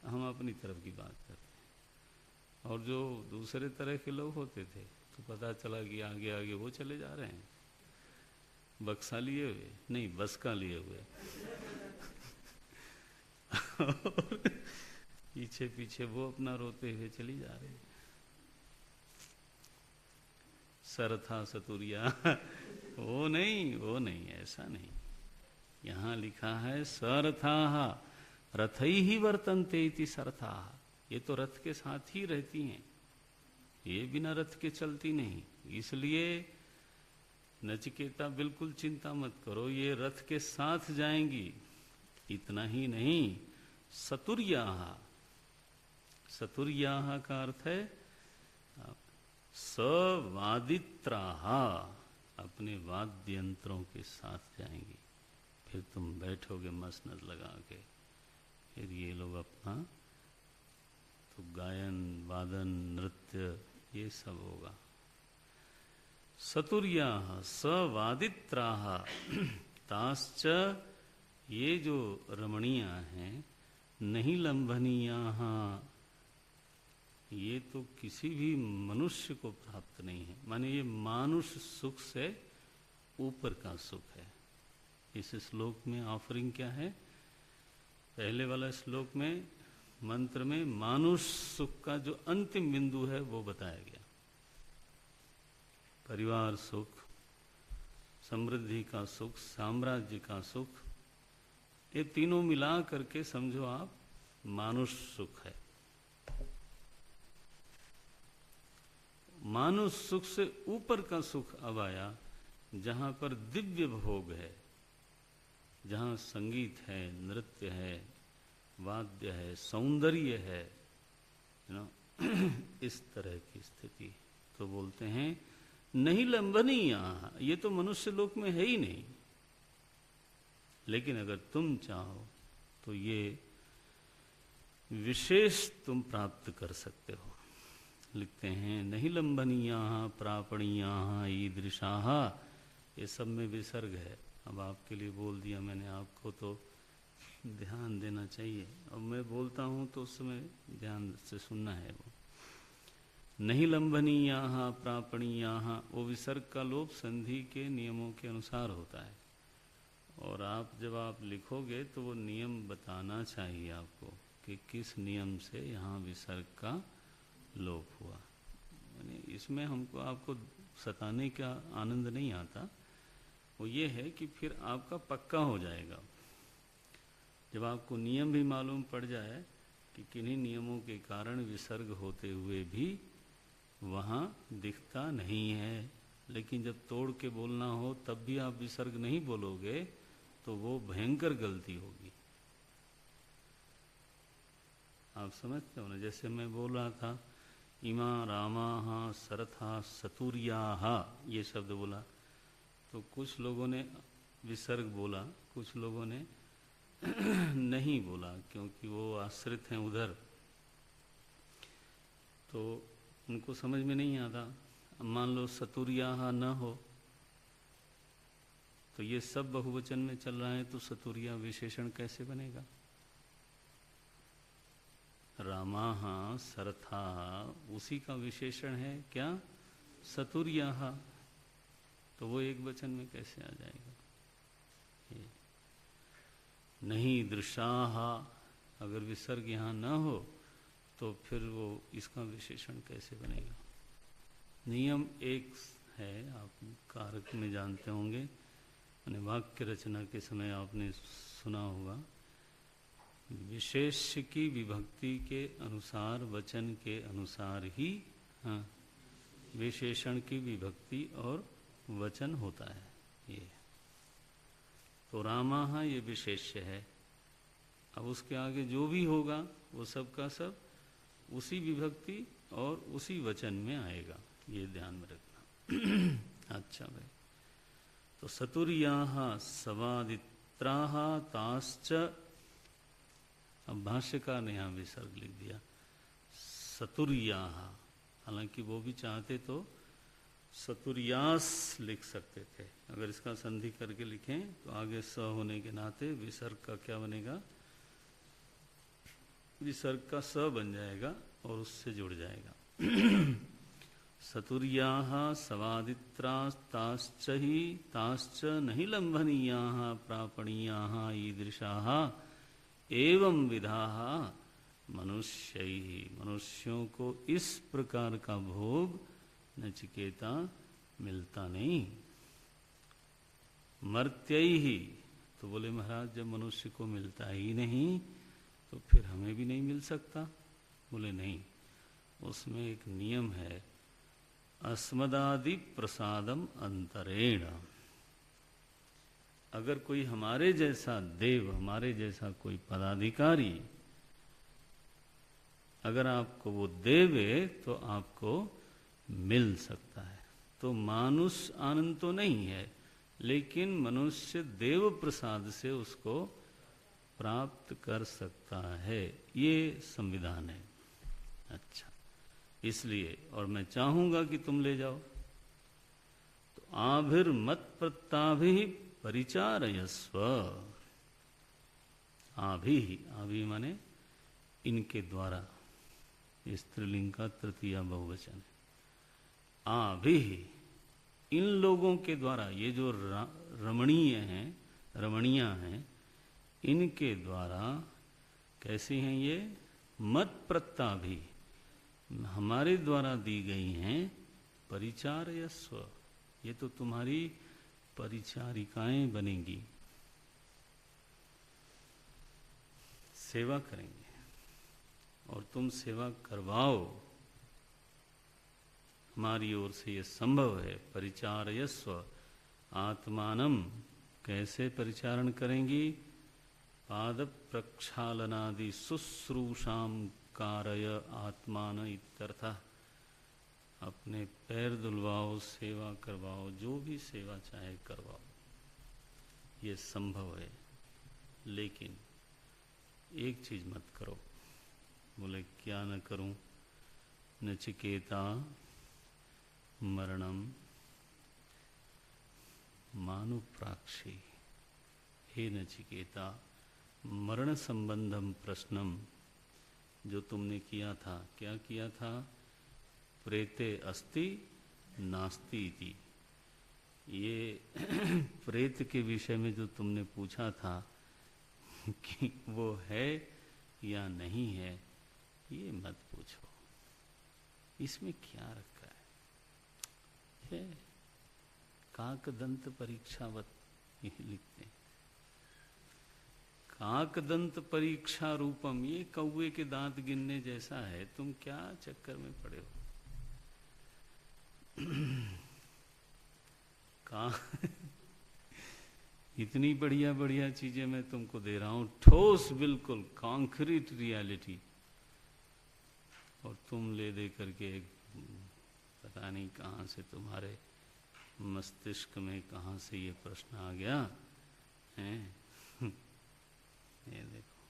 S1: हम अपनी तरफ की बात करते हैं। और जो दूसरे तरह के लोग होते थे तो पता चला कि आगे आगे वो चले जा रहे हैं, बक्सा लिए हुए, नहीं बसका लिए हुए। और पीछे पीछे वो अपना रोते हुए चली जा रही। सरथा सतुरिया, वो नहीं, ऐसा नहीं। यहाँ लिखा है सरथाः रथैः वर्तन्ते इति सरथाः। ये तो रथ के साथ ही रहती हैं, ये बिना रथ के चलती नहीं। इसलिए नचिकेता बिल्कुल चिंता मत करो, ये रथ के साथ जाएंगी। इतना ही नहीं, सतुर्याः। सतुर्याः का अर्थ है सवादित्राः, अपने वाद्य यंत्रों के साथ जाएंगी। फिर तुम बैठोगे मसनद लगा के, फिर ये लोग अपना तो गायन वादन नृत्य ये सब होगा। सतुर्याः सवादित्राः ताश्च, ये जो रमणीया हैं, नहीं लंभनीयाः, ये तो किसी भी मनुष्य को प्राप्त नहीं है। माने ये मानुष सुख से ऊपर का सुख है। इस श्लोक में ऑफरिंग क्या है? पहले वाला श्लोक में मंत्र में मानुष सुख का जो अंतिम बिंदु है वो बताया गया। परिवार सुख, समृद्धि का सुख, साम्राज्य का सुख, ये तीनों मिला करके समझो आप मानुष सुख है। मानुष सुख से ऊपर का सुख अब आया, जहां पर दिव्य भोग है, जहां संगीत है, नृत्य है, वाद्य है, सौंदर्य है, इस तरह की स्थिति। तो बोलते हैं नहीं लंबनीय, ये तो मनुष्य लोक में है ही नहीं। लेकिन अगर तुम चाहो तो ये विशेष तुम प्राप्त कर सकते हो। लिखते हैं नहीं लंबनीयाः प्रापणीयाः ईदृशाः, ये सब में विसर्ग है। अब आपके लिए बोल दिया मैंने, आपको तो ध्यान देना चाहिए। अब मैं बोलता हूँ तो उस समय ध्यान से सुनना है। वो नहीं लंबनीयाः प्रापणीयाः, वो विसर्ग का लोप संधि के नियमों के अनुसार होता है। और आप जब आप लिखोगे तो वो नियम बताना चाहिए आपको कि किस नियम से यहाँ विसर्ग का लोप हुआ। यानी इसमें हमको आपको सताने का आनंद नहीं आता, वो ये है कि फिर आपका पक्का हो जाएगा। जब आपको नियम भी मालूम पड़ जाए कि किन्हीं नियमों के कारण विसर्ग होते हुए भी वहाँ दिखता नहीं है, लेकिन जब तोड़ के बोलना हो तब भी आप विसर्ग नहीं बोलोगे तो वो भयंकर गलती होगी। आप समझते हो ना? जैसे मैं बोल रहा था इमा रामा सरथा सतुरिया, ये शब्द बोला तो कुछ लोगों ने विसर्ग बोला, कुछ लोगों ने नहीं बोला, क्योंकि वो आश्रित हैं उधर, तो उनको समझ में नहीं आता। मान लो सतुरिया न हो तो ये सब बहुवचन में चल रहा है, तो सतुरिया विशेषण कैसे बनेगा? रामा सरथा उसी का विशेषण है क्या? सतुरिया, तो वो एक वचन में कैसे आ जाएगा? ये नहीं दृशाहा, अगर विसर्ग यहाँ न हो तो फिर वो इसका विशेषण कैसे बनेगा? नियम एक है, आप कारक में जानते होंगे, यानी वाक्य रचना के समय आपने सुना होगा, विशेष्य की विभक्ति के अनुसार वचन के अनुसार ही विशेषण की विभक्ति और वचन होता है। ये तो रामा ये विशेष्य है। अब उसके आगे जो भी होगा वो सब का सब उसी विभक्ति और उसी वचन में आएगा, ये ध्यान में रखना। अच्छा भाई, तो सतुर्याः सवादित्राः ताश्च, अब भाष्यकार ने यहाँ विसर्ग लिख दिया सतुर्याः, हालांकि वो भी चाहते तो सतुर्यास लिख सकते थे। अगर इसका संधि करके लिखें तो आगे स होने के नाते विसर्ग का क्या बनेगा? विसर्ग का स बन जाएगा और उससे जुड़ जाएगा। सतुर्याः सवादित्रास्ताश्च ही ताश्च नहि लंभनीयाः प्रापणीयाः ईदृशाः एवं विधाः मनुष्यैः, मनुष्यों को इस प्रकार का भोग नचिकेता मिलता नहीं। मर्त्यैः, तो बोले महाराज जब मनुष्य को मिलता ही नहीं तो फिर हमें भी नहीं मिल सकता? बोले नहीं, उसमें एक नियम है, अस्मदादि प्रसादम अंतरेण। अगर कोई हमारे जैसा देव, हमारे जैसा कोई पदाधिकारी अगर आपको वो देवे तो आपको मिल सकता है। तो मानुष आनंद तो नहीं है, लेकिन मनुष्य देव प्रसाद से उसको प्राप्त कर सकता है, ये संविधान है। अच्छा, इसलिए और मैं चाहूंगा कि तुम ले जाओ, तो आभिर मत प्रत्ताभि परिचारयस्व। आभि माने इनके द्वारा, स्त्रीलिंग का तृतीया बहुवचन है। आभि, इन लोगों के द्वारा, ये जो रमणीय हैं, रमणियां हैं, इनके द्वारा कैसी हैं ये? मत प्रत्ताभि, हमारे द्वारा दी गई हैं, परिचारयस्व, ये तो तुम्हारी परिचारिकाएं बनेंगी, सेवा करेंगे और तुम सेवा करवाओ, हमारी ओर से ये संभव है। परिचारयस्व आत्मानम, कैसे परिचारण करेंगी? पाद प्रक्षालनादि शुश्रूषाम कारय आत्मान इत्यर्थः, अपने पैर धुलवाओ, सेवा करवाओ, जो भी सेवा चाहे करवाओ, ये संभव है। लेकिन एक चीज मत करो। बोले क्या न करूं? नचिकेता मरणम मानुप्राक्षी, हे नचिकेता, मरण संबंधम प्रश्नम जो तुमने किया था, क्या किया था? प्रेते अस्ति नास्ति इति, ये प्रेत के विषय में जो तुमने पूछा था कि वो है या नहीं है ये मत पूछो, इसमें क्या रखा है। काकदंत परीक्षावत यही लिखते हैं, काकदंत परीक्षा रूपम, ये कौवे के दांत गिनने जैसा है, तुम क्या चक्कर में पड़े हो। का इतनी बढ़िया बढ़िया चीजें मैं तुमको दे रहा हूं, ठोस बिल्कुल कॉन्क्रीट रियलिटी, और तुम ले दे करके एक पता नहीं कहाँ से तुम्हारे मस्तिष्क में कहाँ से ये प्रश्न आ गया है। ये देखो,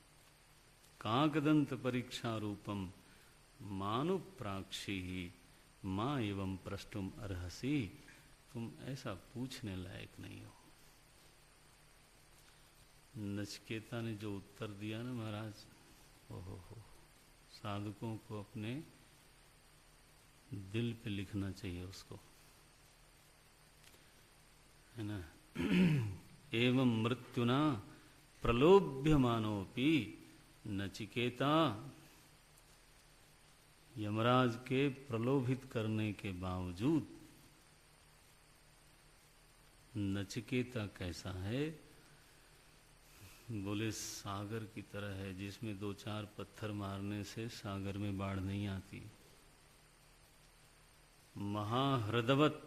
S1: काकदंत परीक्षा रूपम मानुप्राक्षी ही माँ एवं प्रष्टुम अर्हसी, तुम ऐसा पूछने लायक नहीं हो। नचिकेता ने जो उत्तर दिया ना महाराज, ओहो हो, साधकों को अपने दिल पे लिखना चाहिए उसको, है ना। एवं मृत्युना प्रलोभ्यमानोपि नचिकेता, यमराज के प्रलोभित करने के बावजूद नचिकेता कैसा है, बोले सागर की तरह है, जिसमें दो चार पत्थर मारने से सागर में बाढ़ नहीं आती। महाहृदवत,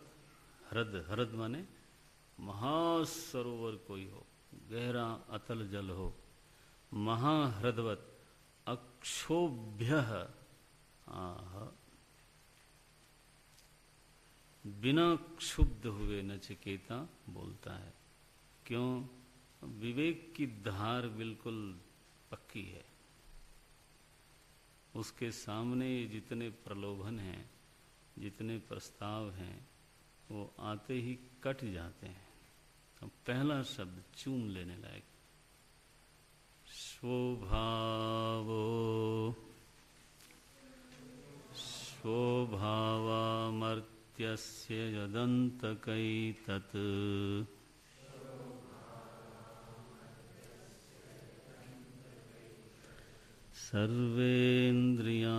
S1: हृद, हृद माने महासरोवर कोई हो, गहरा अतल जल हो, महाहृदवत अक्षोभ्य, बिना क्षुब्ध हुए नचिकेता बोलता है। क्यों? विवेक की धार बिल्कुल पक्की है, उसके सामने जितने प्रलोभन हैं, जितने प्रस्ताव हैं, वो आते ही कट जाते हैं। तो पहला शब्द चूम लेने लायक, स्वभावो स्वभावामर्त्यस्य यदन्तकैतत्, सर्वेन्द्रियाणां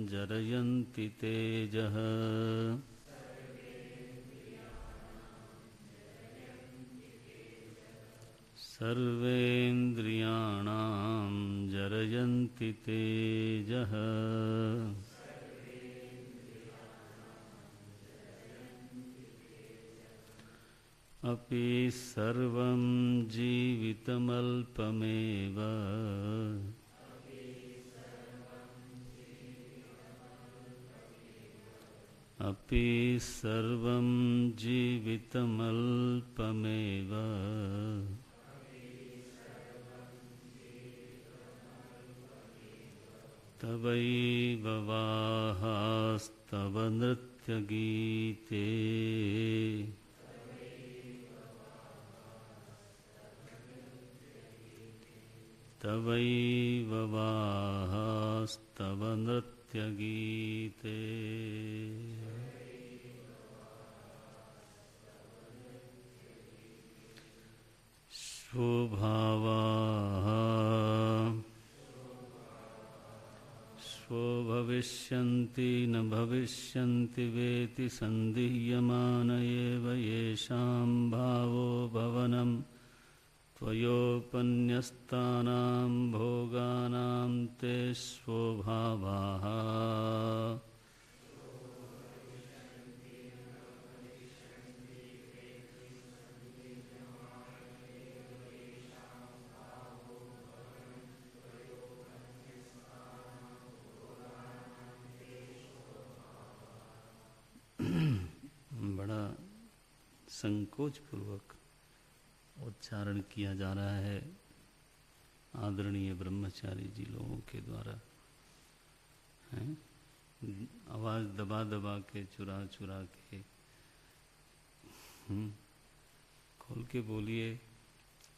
S1: जरयन्ति तेजः, सर्वेन्द्रियाणां जरयन्ति तेजः, अपि सर्वं जीवितमल्पमेव, अपि सर्वं जीवितमल्पमेव, तवैव वाहास्तव नृत्यगीते, तवैव वाहास्तव नृत्यगीते। स्वभावाः स्वभविष्यन्ति न भविष्यन्ति वेति सन्दिह्यमान एव येषां भावो भवनं त्वयोपन्यस्तानां भोगानां ते स्वभावाः। बड़ा संकोच पूर्वक उच्चारण किया जा रहा है आदरणीय ब्रह्मचारी जी लोगों के द्वारा, हैं? आवाज दबा दबा के, चुरा चुरा के, खोल के बोलिए।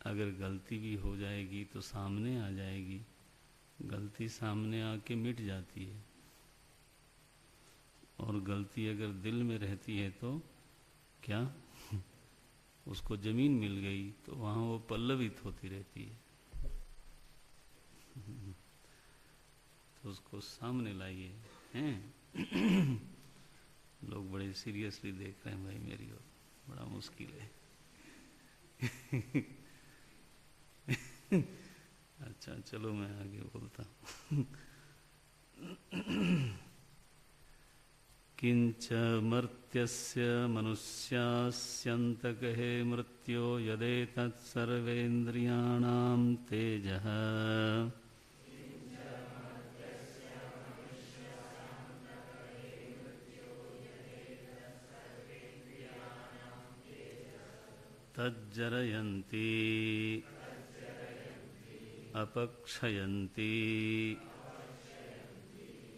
S1: अगर गलती भी हो जाएगी तो सामने आ जाएगी, गलती सामने आके मिट जाती है, और गलती अगर दिल में रहती है तो क्या उसको जमीन मिल गई तो वहाँ वो पल्लवित होती रहती है। तो उसको सामने लाइए हैं। लोग बड़े सीरियसली देख रहे हैं भाई मेरी ओर, बड़ा मुश्किल है। अच्छा चलो मैं आगे बोलता हूँ। किंच मर्त्यस्य मनुष्यास्यन्तकहे मृत्यो यदेतत् सर्वेन्द्रियाणां तेजः तज्जरयन्ति अपक्षयन्ति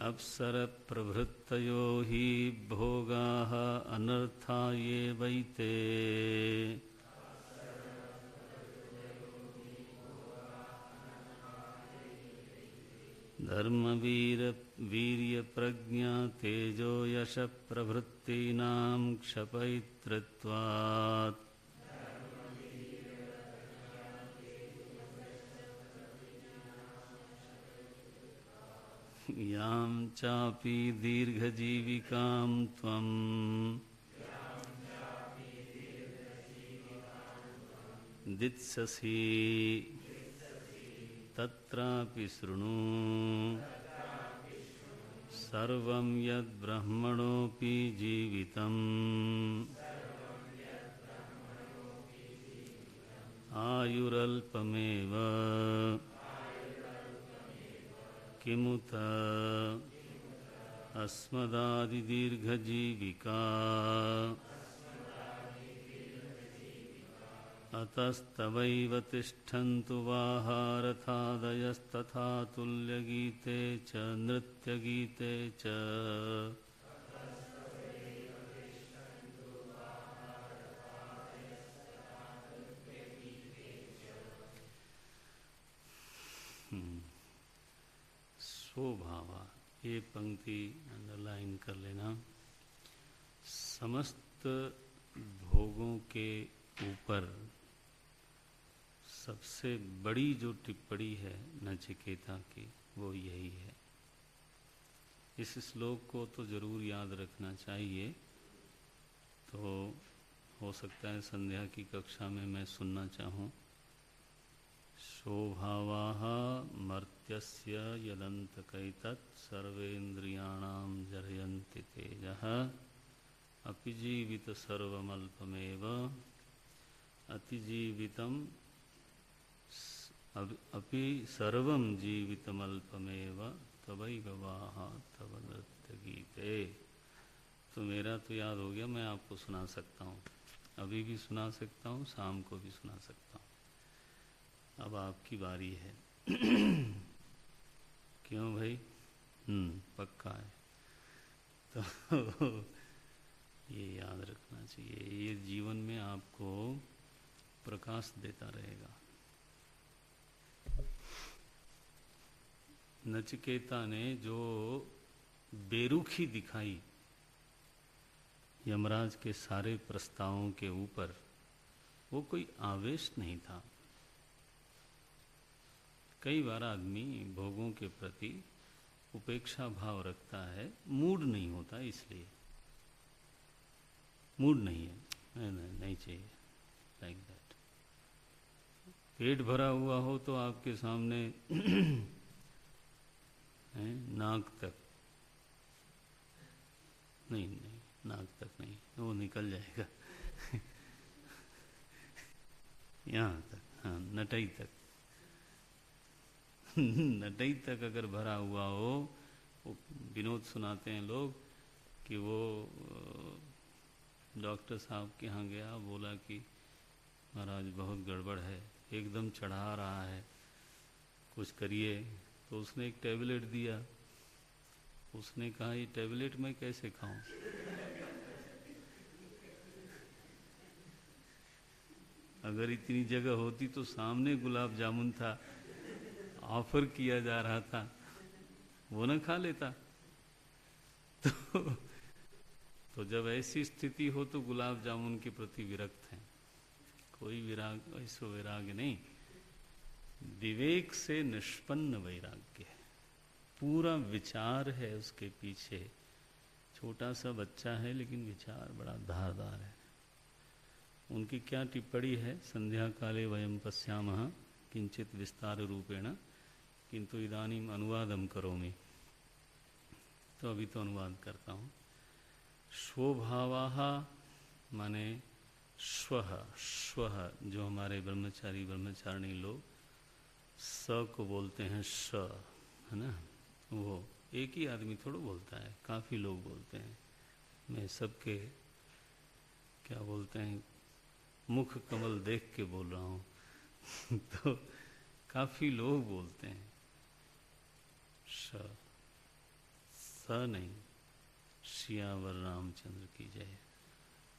S1: अप्सरप्रभृतयो हि भोगाः अनर्थायेवैते धर्मवीर्यप्रज्ञा तेजो यशप्रभृतीनां क्षपयितृत्वात् यां चापि दीर्घजीविकां त्वं दित्ससि तत्रापि शृणु सर्वं यद्ब्रह्मणोऽपि जीवितम् आयुरल्पमेव किमुत अस्मदादिदीर्घजीविका अतस्तवैव तिष्ठन्तु वाहारथादयस्तथा तुल्यगीते च नृत्यगीते च स्वभावा, ये पंक्ति अंडरलाइन कर लेना। समस्त भोगों के ऊपर सबसे बड़ी जो टिप्पणी है नचिकेता की वो यही है। इस श्लोक को तो जरूर याद रखना चाहिए। तो हो सकता है संध्या की कक्षा में मैं सुनना चाहूँ। स्वभावाः मर्त्यस्य यदन्तकैतत् सर्वेन्द्रियाणां जरयन्ति तेजः अपि जीवित सर्वमल्पमेव अतिजीवितम् अपि सर्वं जीवितमल्पमेव तवैव वाह तव नृत्यगीते। तो मेरा तो याद हो गया, मैं आपको सुना सकता हूँ, अभी भी सुना सकता हूँ, शाम को भी सुना सकता हूँ। अब आपकी बारी है। क्यों भाई? पक्का है। तो ये याद रखना चाहिए, ये जीवन में आपको प्रकाश देता रहेगा। नचिकेता ने जो बेरुखी दिखाई यमराज के सारे प्रस्तावों के ऊपर, वो कोई आवेश नहीं था। कई बार आदमी भोगों के प्रति उपेक्षा भाव रखता है, मूड नहीं होता, इसलिए मूड नहीं है, नहीं चाहिए, लाइक दैट। पेट भरा हुआ हो तो आपके सामने नाक तक नहीं, नाक तक नहीं, वो निकल जाएगा। यहाँ तक, हाँ, नटई तक। नटई तक अगर भरा हुआ हो, वो विनोद सुनाते हैं लोग कि वो डॉक्टर साहब के यहाँ गया, बोला कि महाराज बहुत गड़बड़ है, एकदम चढ़ा रहा है, कुछ करिए। तो उसने एक टैबलेट दिया। उसने कहा ये टैबलेट मैं कैसे खाऊं? अगर इतनी जगह होती तो सामने गुलाब जामुन था, ऑफर किया जा रहा था, वो न खा लेता। तो जब ऐसी स्थिति हो तो गुलाब जामुन के प्रति विरक्त हैं। कोई विराग, ऐसो विराग नहीं। विवेक से निष्पन्न वैराग्य है, पूरा विचार है उसके पीछे। छोटा सा बच्चा है लेकिन विचार बड़ा धारदार है। उनकी क्या टिप्पणी है, संध्या काले वयम पश्यामः किंचित विस्तार रूपेण किंतु इदानीम अनुवादम करोमि। तो अभी तो अनुवाद करता हूँ। स्वभावाः माने स्वः, स्वः जो हमारे ब्रह्मचारी ब्रह्मचारिणी लोग स को बोलते हैं स, है ना, वो एक ही आदमी थोड़ा बोलता है, काफ़ी लोग बोलते हैं। मैं सबके क्या बोलते हैं मुख कमल देख के बोल रहा हूँ तो काफ़ी लोग बोलते हैं स, स नहीं। सियावर रामचंद्र की जय,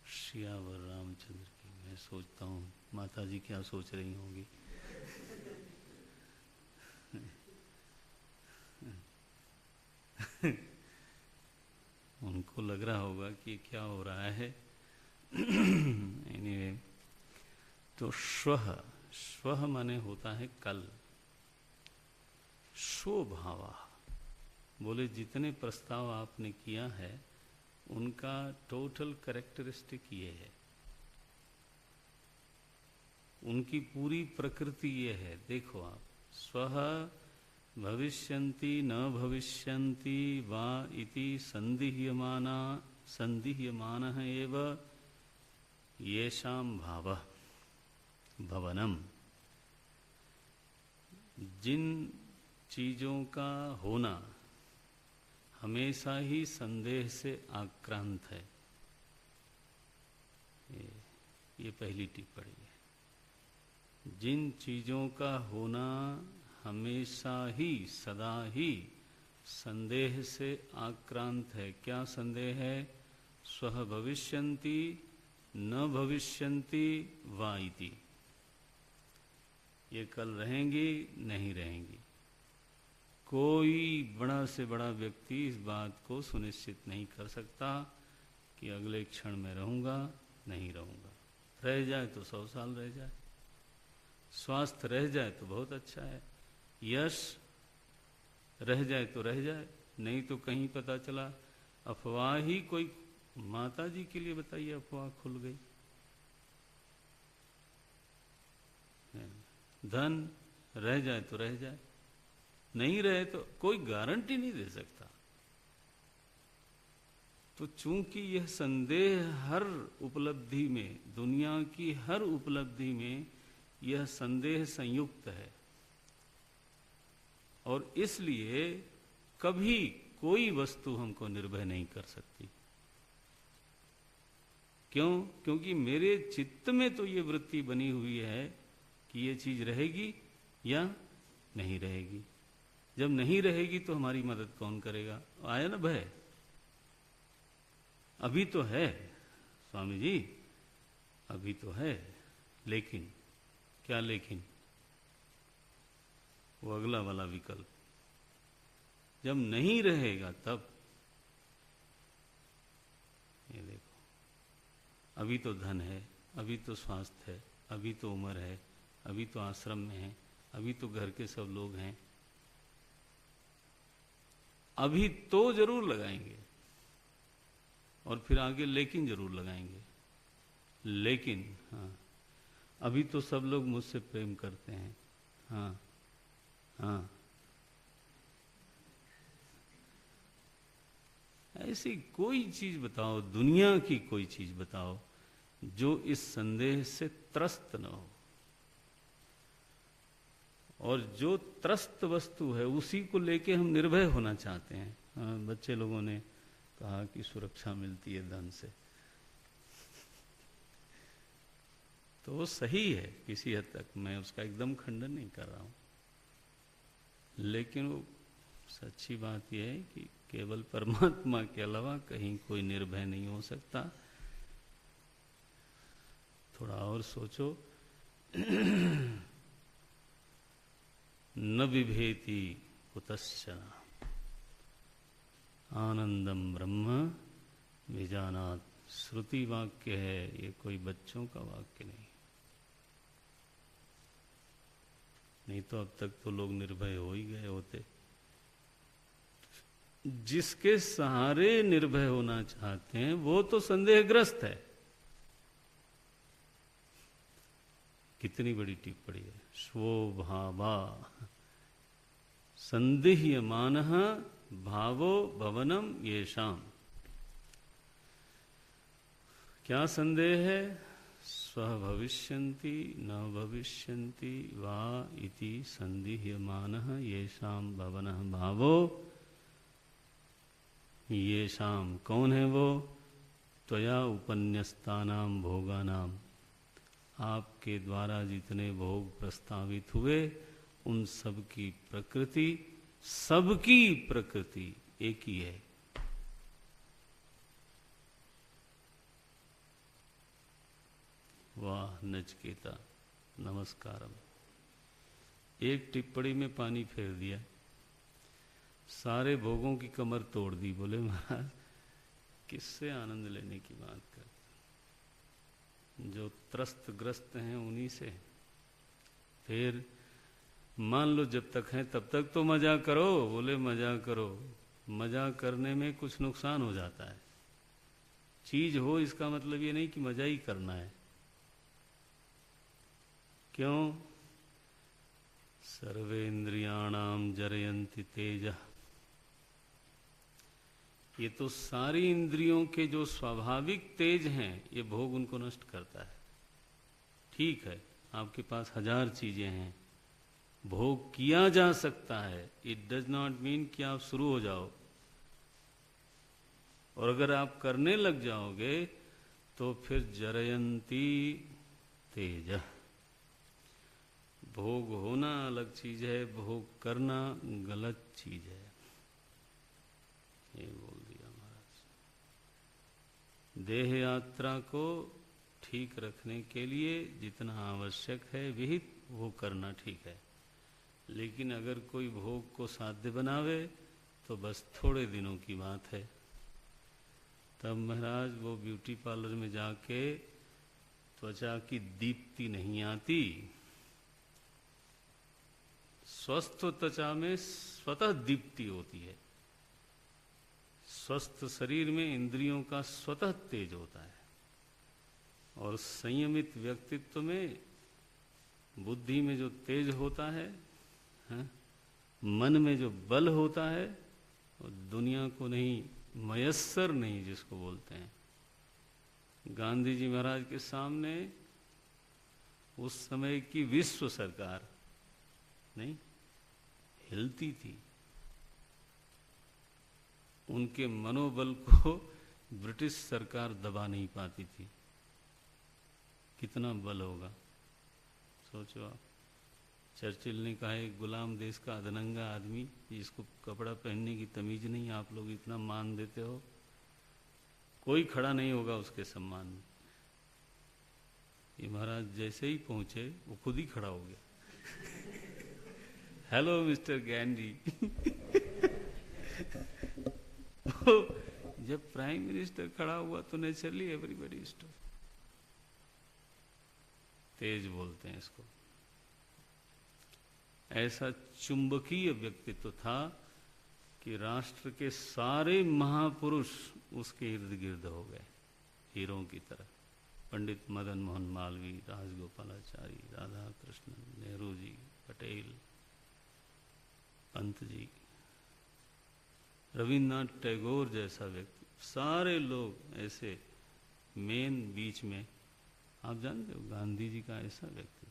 S1: सियावर रामचंद्र की। मैं सोचता हूँ माता जी क्या सोच रही होंगी उनको लग रहा होगा कि क्या हो रहा है एनीवे तो श्वः, श्वः माने होता है कल। स्वभावा बोले जितने प्रस्ताव आपने किया है उनका टोटल कैरेक्टरिस्टिक ये है, उनकी पूरी प्रकृति ये है। देखो आप, स्वः भविष्यन्ति न भविष्यन्ति वा इति संदिह्यमाना संदिह्यमानः एव येषां भावः भवनम। जिन चीज़ों का होना हमेशा ही संदेह से आक्रांत है, ये पहली टिप्पणी है। जिन चीज़ों का होना हमेशा ही सदा ही संदेह से आक्रांत है। क्या संदेह है? स्वः भविष्यन्ति न भविष्यन्ति वा इति, ये कल रहेंगी नहीं रहेंगी। कोई बड़ा से बड़ा व्यक्ति इस बात को सुनिश्चित नहीं कर सकता कि अगले क्षण में रहूँगा नहीं रहूँगा। रह जाए तो 100 साल रह जाए, स्वास्थ्य रह जाए तो बहुत अच्छा है, यश रह जाए तो रह जाए, नहीं तो कहीं पता चला अफवाह ही कोई। माता जी के लिए बताइए, अफवाह खुल गई, धन रह जाए तो रह जाए, नहीं रहे तो कोई गारंटी नहीं दे सकता। तो चूंकि यह संदेह हर उपलब्धि में, दुनिया की हर उपलब्धि में यह संदेह संयुक्त है, और इसलिए कभी कोई वस्तु हमको निर्भय नहीं कर सकती। क्यों? क्योंकि मेरे चित्त में तो ये वृत्ति बनी हुई है कि ये चीज रहेगी या नहीं रहेगी। जब नहीं रहेगी तो हमारी मदद कौन करेगा? आया ना भय? अभी तो है स्वामी जी, अभी तो है, लेकिन क्या लेकिन? वो अगला वाला विकल्प, जब नहीं रहेगा तब। ये देखो, अभी तो धन है, अभी तो स्वास्थ्य है, अभी तो उम्र है, अभी तो आश्रम में है, अभी तो घर के सब लोग हैं, अभी तो जरूर लगाएंगे, और फिर आगे लेकिन जरूर लगाएंगे। लेकिन हाँ, अभी तो सब लोग मुझसे प्रेम करते हैं, हाँ हाँ, ऐसी कोई चीज बताओ, दुनिया की कोई चीज बताओ जो इस संदेह से त्रस्त न हो। और जो त्रस्त वस्तु है उसी को लेके हम निर्भय होना चाहते हैं। हाँ, बच्चे लोगों ने कहा कि सुरक्षा मिलती है धन से, तो वो सही है किसी हद तक, मैं उसका एकदम खंडन नहीं कर रहा हूं, लेकिन वो सच्ची बात यह है कि केवल परमात्मा के अलावा कहीं कोई निर्भय नहीं हो सकता। थोड़ा और सोचो न बिभेति कुतश्चन आनंदम ब्रह्म विजानात्। श्रुति वाक्य है, ये कोई बच्चों का वाक्य नहीं। नहीं तो अब तक तो लोग निर्भय हो ही गए होते। जिसके सहारे निर्भय होना चाहते हैं वो तो संदेहग्रस्त है। कितनी बड़ी टिप्पणी है। स्वभावा संदिह्यमानः भावो भवनम येषाम। क्या संदेह है? स्वः भविष्यन्ति न भविष्यन्ति वा इति संदिह्यमानः येषाम भवनः भावो। येषाम कौन है वो? त्वया उपन्यस्तानाम भोगानाम, आपके द्वारा जितने भोग प्रस्तावित हुए उन सब की प्रकृति, सबकी प्रकृति एक ही है। वाह नचिकेता, नमस्कारम। एक टिप्पणी में पानी फेर दिया, सारे भोगों की कमर तोड़ दी। बोले महाराज किससे आनंद लेने की बात करते? जो त्रस्त ग्रस्त हैं उन्हीं से। फिर मान लो जब तक हैं तब तक तो मजा करो। बोले मजा करो, मजा करने में कुछ नुकसान हो जाता है। चीज हो इसका मतलब ये नहीं कि मजा ही करना है। क्यों? सर्वेन्द्रियाणाम जरयन्ति तेजः। ये तो सारी इंद्रियों के जो स्वाभाविक तेज हैं ये भोग उनको नष्ट करता है। ठीक है, आपके पास 1000 चीजें हैं, भोग किया जा सकता है। इट डज नॉट मीन कि आप शुरू हो जाओ। और अगर आप करने लग जाओगे तो फिर जरयन्ति तेजः। भोग होना अलग चीज है, भोग करना गलत चीज है। ये बोल दिया महाराज। देह यात्रा को ठीक रखने के लिए जितना आवश्यक है विहित वो करना ठीक है, लेकिन अगर कोई भोग को साध्य बनावे तो बस थोड़े दिनों की बात है। तब महाराज वो ब्यूटी पार्लर में जाके त्वचा की दीप्ति नहीं आती। स्वस्थ त्वचा में स्वतः दीप्ति होती है। स्वस्थ शरीर में इंद्रियों का स्वतः तेज होता है, और संयमित व्यक्तित्व में बुद्धि में जो तेज होता है, मन में जो बल होता है, वो दुनिया को नहीं, मयस्सर नहीं जिसको बोलते हैं। गांधी जी महाराज के सामने उस समय की विश्व सरकार नहीं हिलती थी। उनके मनोबल को ब्रिटिश सरकार दबा नहीं पाती थी। कितना बल होगा सोचो आप। चर्चिल ने कहा एक गुलाम देश का अधनंगा आदमी जिसको कपड़ा पहनने की तमीज नहीं, आप लोग इतना मान देते हो, कोई खड़ा नहीं होगा उसके सम्मान में। ये महाराज जैसे ही पहुंचे वो खुद ही खड़ा हो गया। Hello mister Gandhi. जब प्राइम मिनिस्टर खड़ा हुआ तो नेचुरली एवरीबॉडी स्टॉप। तेज बोलते हैं इसको। ऐसा चुंबकीय व्यक्तित्व था कि राष्ट्र के सारे महापुरुष उसके इर्द गिर्द हो गए, हीरों की तरह। पंडित मदन मोहन मालवीय, राजगोपालाचारी, राधा कृष्णन, नेहरू जी, पटेल, पंत जी, रविन्द्रनाथ टैगोर जैसा व्यक्ति, सारे लोग ऐसे मेन बीच में। आप जानते हो गांधी जी का ऐसा व्यक्तित्व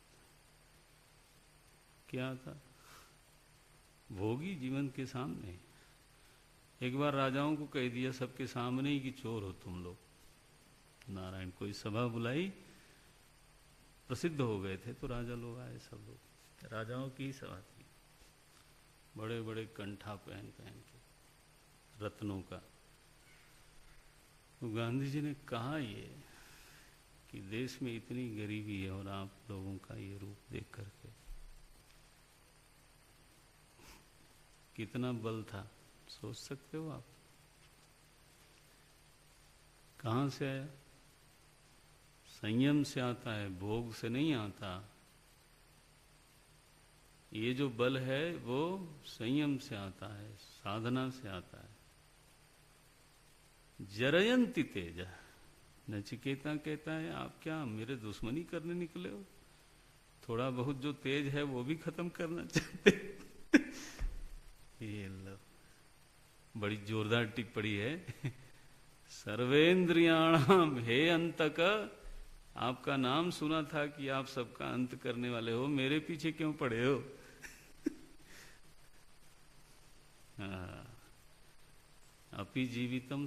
S1: क्या था? भोगी जीवन के सामने एक बार राजाओं को कह दिया सबके सामने ही कि चोर हो तुम लोग। नारायण कोई सभा बुलाई, प्रसिद्ध हो गए थे तो राजा लोग आए, सब लोग राजाओं की ही सभा थी। बड़े बड़े कंठा पहन पहन के रत्नों का। तो गांधी जी ने कहा ये कि देश में इतनी गरीबी है और आप लोगों का ये रूप देख करके कितना बल था, सोच सकते हो आप। कहाँ से आया? संयम से आता है, भोग से नहीं आता। ये जो बल है वो संयम से आता है, साधना से आता है। जरयंती तेज, नचिकेता कहता है आप क्या मेरे दुश्मनी करने निकले हो? थोड़ा बहुत जो तेज है वो भी खत्म करना चाहते। ये लो, बड़ी जोरदार टिप्पणी है। सर्वेंद्रियाणाम हे अंतक, आपका नाम सुना था कि आप सबका अंत करने वाले हो, मेरे पीछे क्यों पड़े हो? अपि जीवितम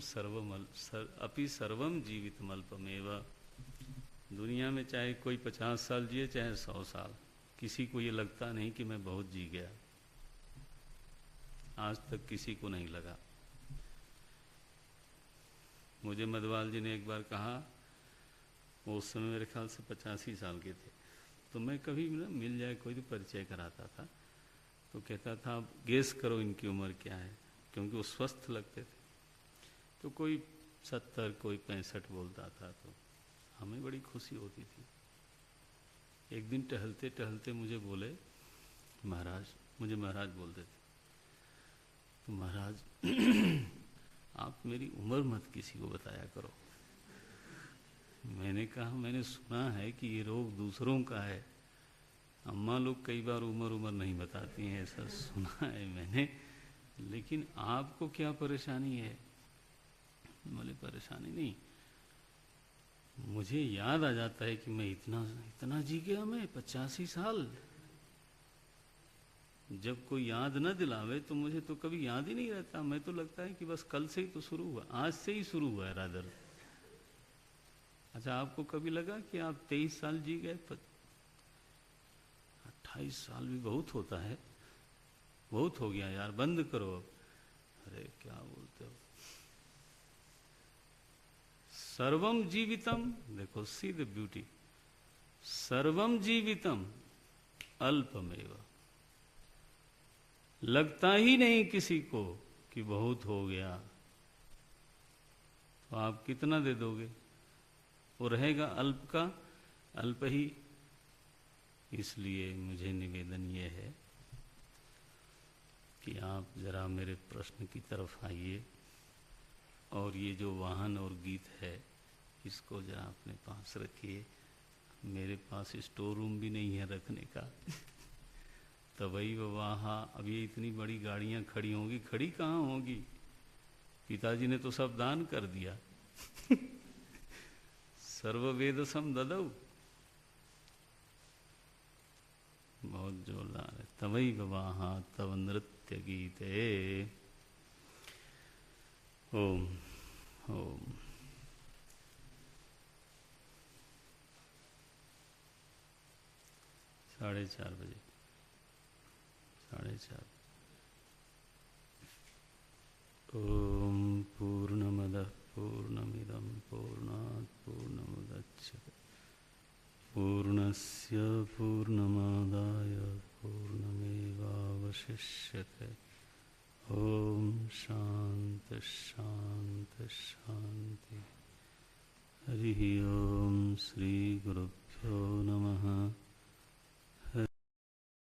S1: अपि सर्वम जीवितम अल्पमेव। दुनिया में चाहे कोई 50 साल जिए चाहे 100 साल, किसी को ये लगता नहीं कि मैं बहुत जी गया। आज तक किसी को नहीं लगा। मुझे मधवाल जी ने एक बार कहा, वो उस समय मेरे ख्याल से 85 साल के थे, तो मैं कभी मिल जाए कोई तो परिचय कराता था, तो कहता था आप गेस करो इनकी उम्र क्या है, क्योंकि वो स्वस्थ लगते थे। तो कोई 70, कोई 65 बोलता था, तो हमें बड़ी खुशी होती थी। एक दिन टहलते टहलते मुझे बोले, महाराज, मुझे महाराज बोलते थे, तो महाराज आप मेरी उम्र मत किसी को बताया करो। मैंने कहा मैंने सुना है कि ये रोग दूसरों का है, अम्मा लोग कई बार उम्र नहीं बताती हैं, ऐसा सुना है मैंने, लेकिन आपको क्या परेशानी है? बोले परेशानी नहीं, मुझे याद आ जाता है कि मैं इतना जी गया, मैं 85 साल। जब कोई याद न दिलावे तो मुझे तो कभी याद ही नहीं रहता। मैं तो लगता है कि बस कल से ही तो शुरू हुआ, आज से ही शुरू हुआ है रादर। अच्छा, आपको कभी लगा कि आप 23 साल जी गए? 28 साल भी बहुत होता है। बहुत हो गया यार, बंद करो अब। अरे क्या बोलते हो? सर्वम जीवितम, देखो सी द ब्यूटी, सर्वम जीवितम अल्पमेव। लगता ही नहीं किसी को कि बहुत हो गया, तो आप कितना दे दोगे? वो रहेगा अल्प का अल्प ही। इसलिए मुझे निवेदन ये है कि आप जरा मेरे प्रश्न की तरफ आइए, और ये जो वाहन और गीत है इसको जरा अपने पास रखिए। मेरे पास स्टोर रूम भी नहीं है रखने का। तबई वहाँ अब ये इतनी बड़ी गाड़ियां खड़ी होंगी, खड़ी कहाँ होंगी? पिताजी ने तो सब दान कर दिया। सर्ववेदसम ददौ, बहुत जोरदार है। तवई वहाँ तव नृत्य गीते। ओम ओम। साढ़े 4 बजे, 4:30। ओम पूर्णमदः पूर्णमिदं पूर्णात् पूर्णमुदच्यते पूर्णस्य पूर्णमादाय पूर्णमेवावशिष्यते। ओम शांति शांति शांति। हरि ओम। श्री गुरुभ्यो नमः।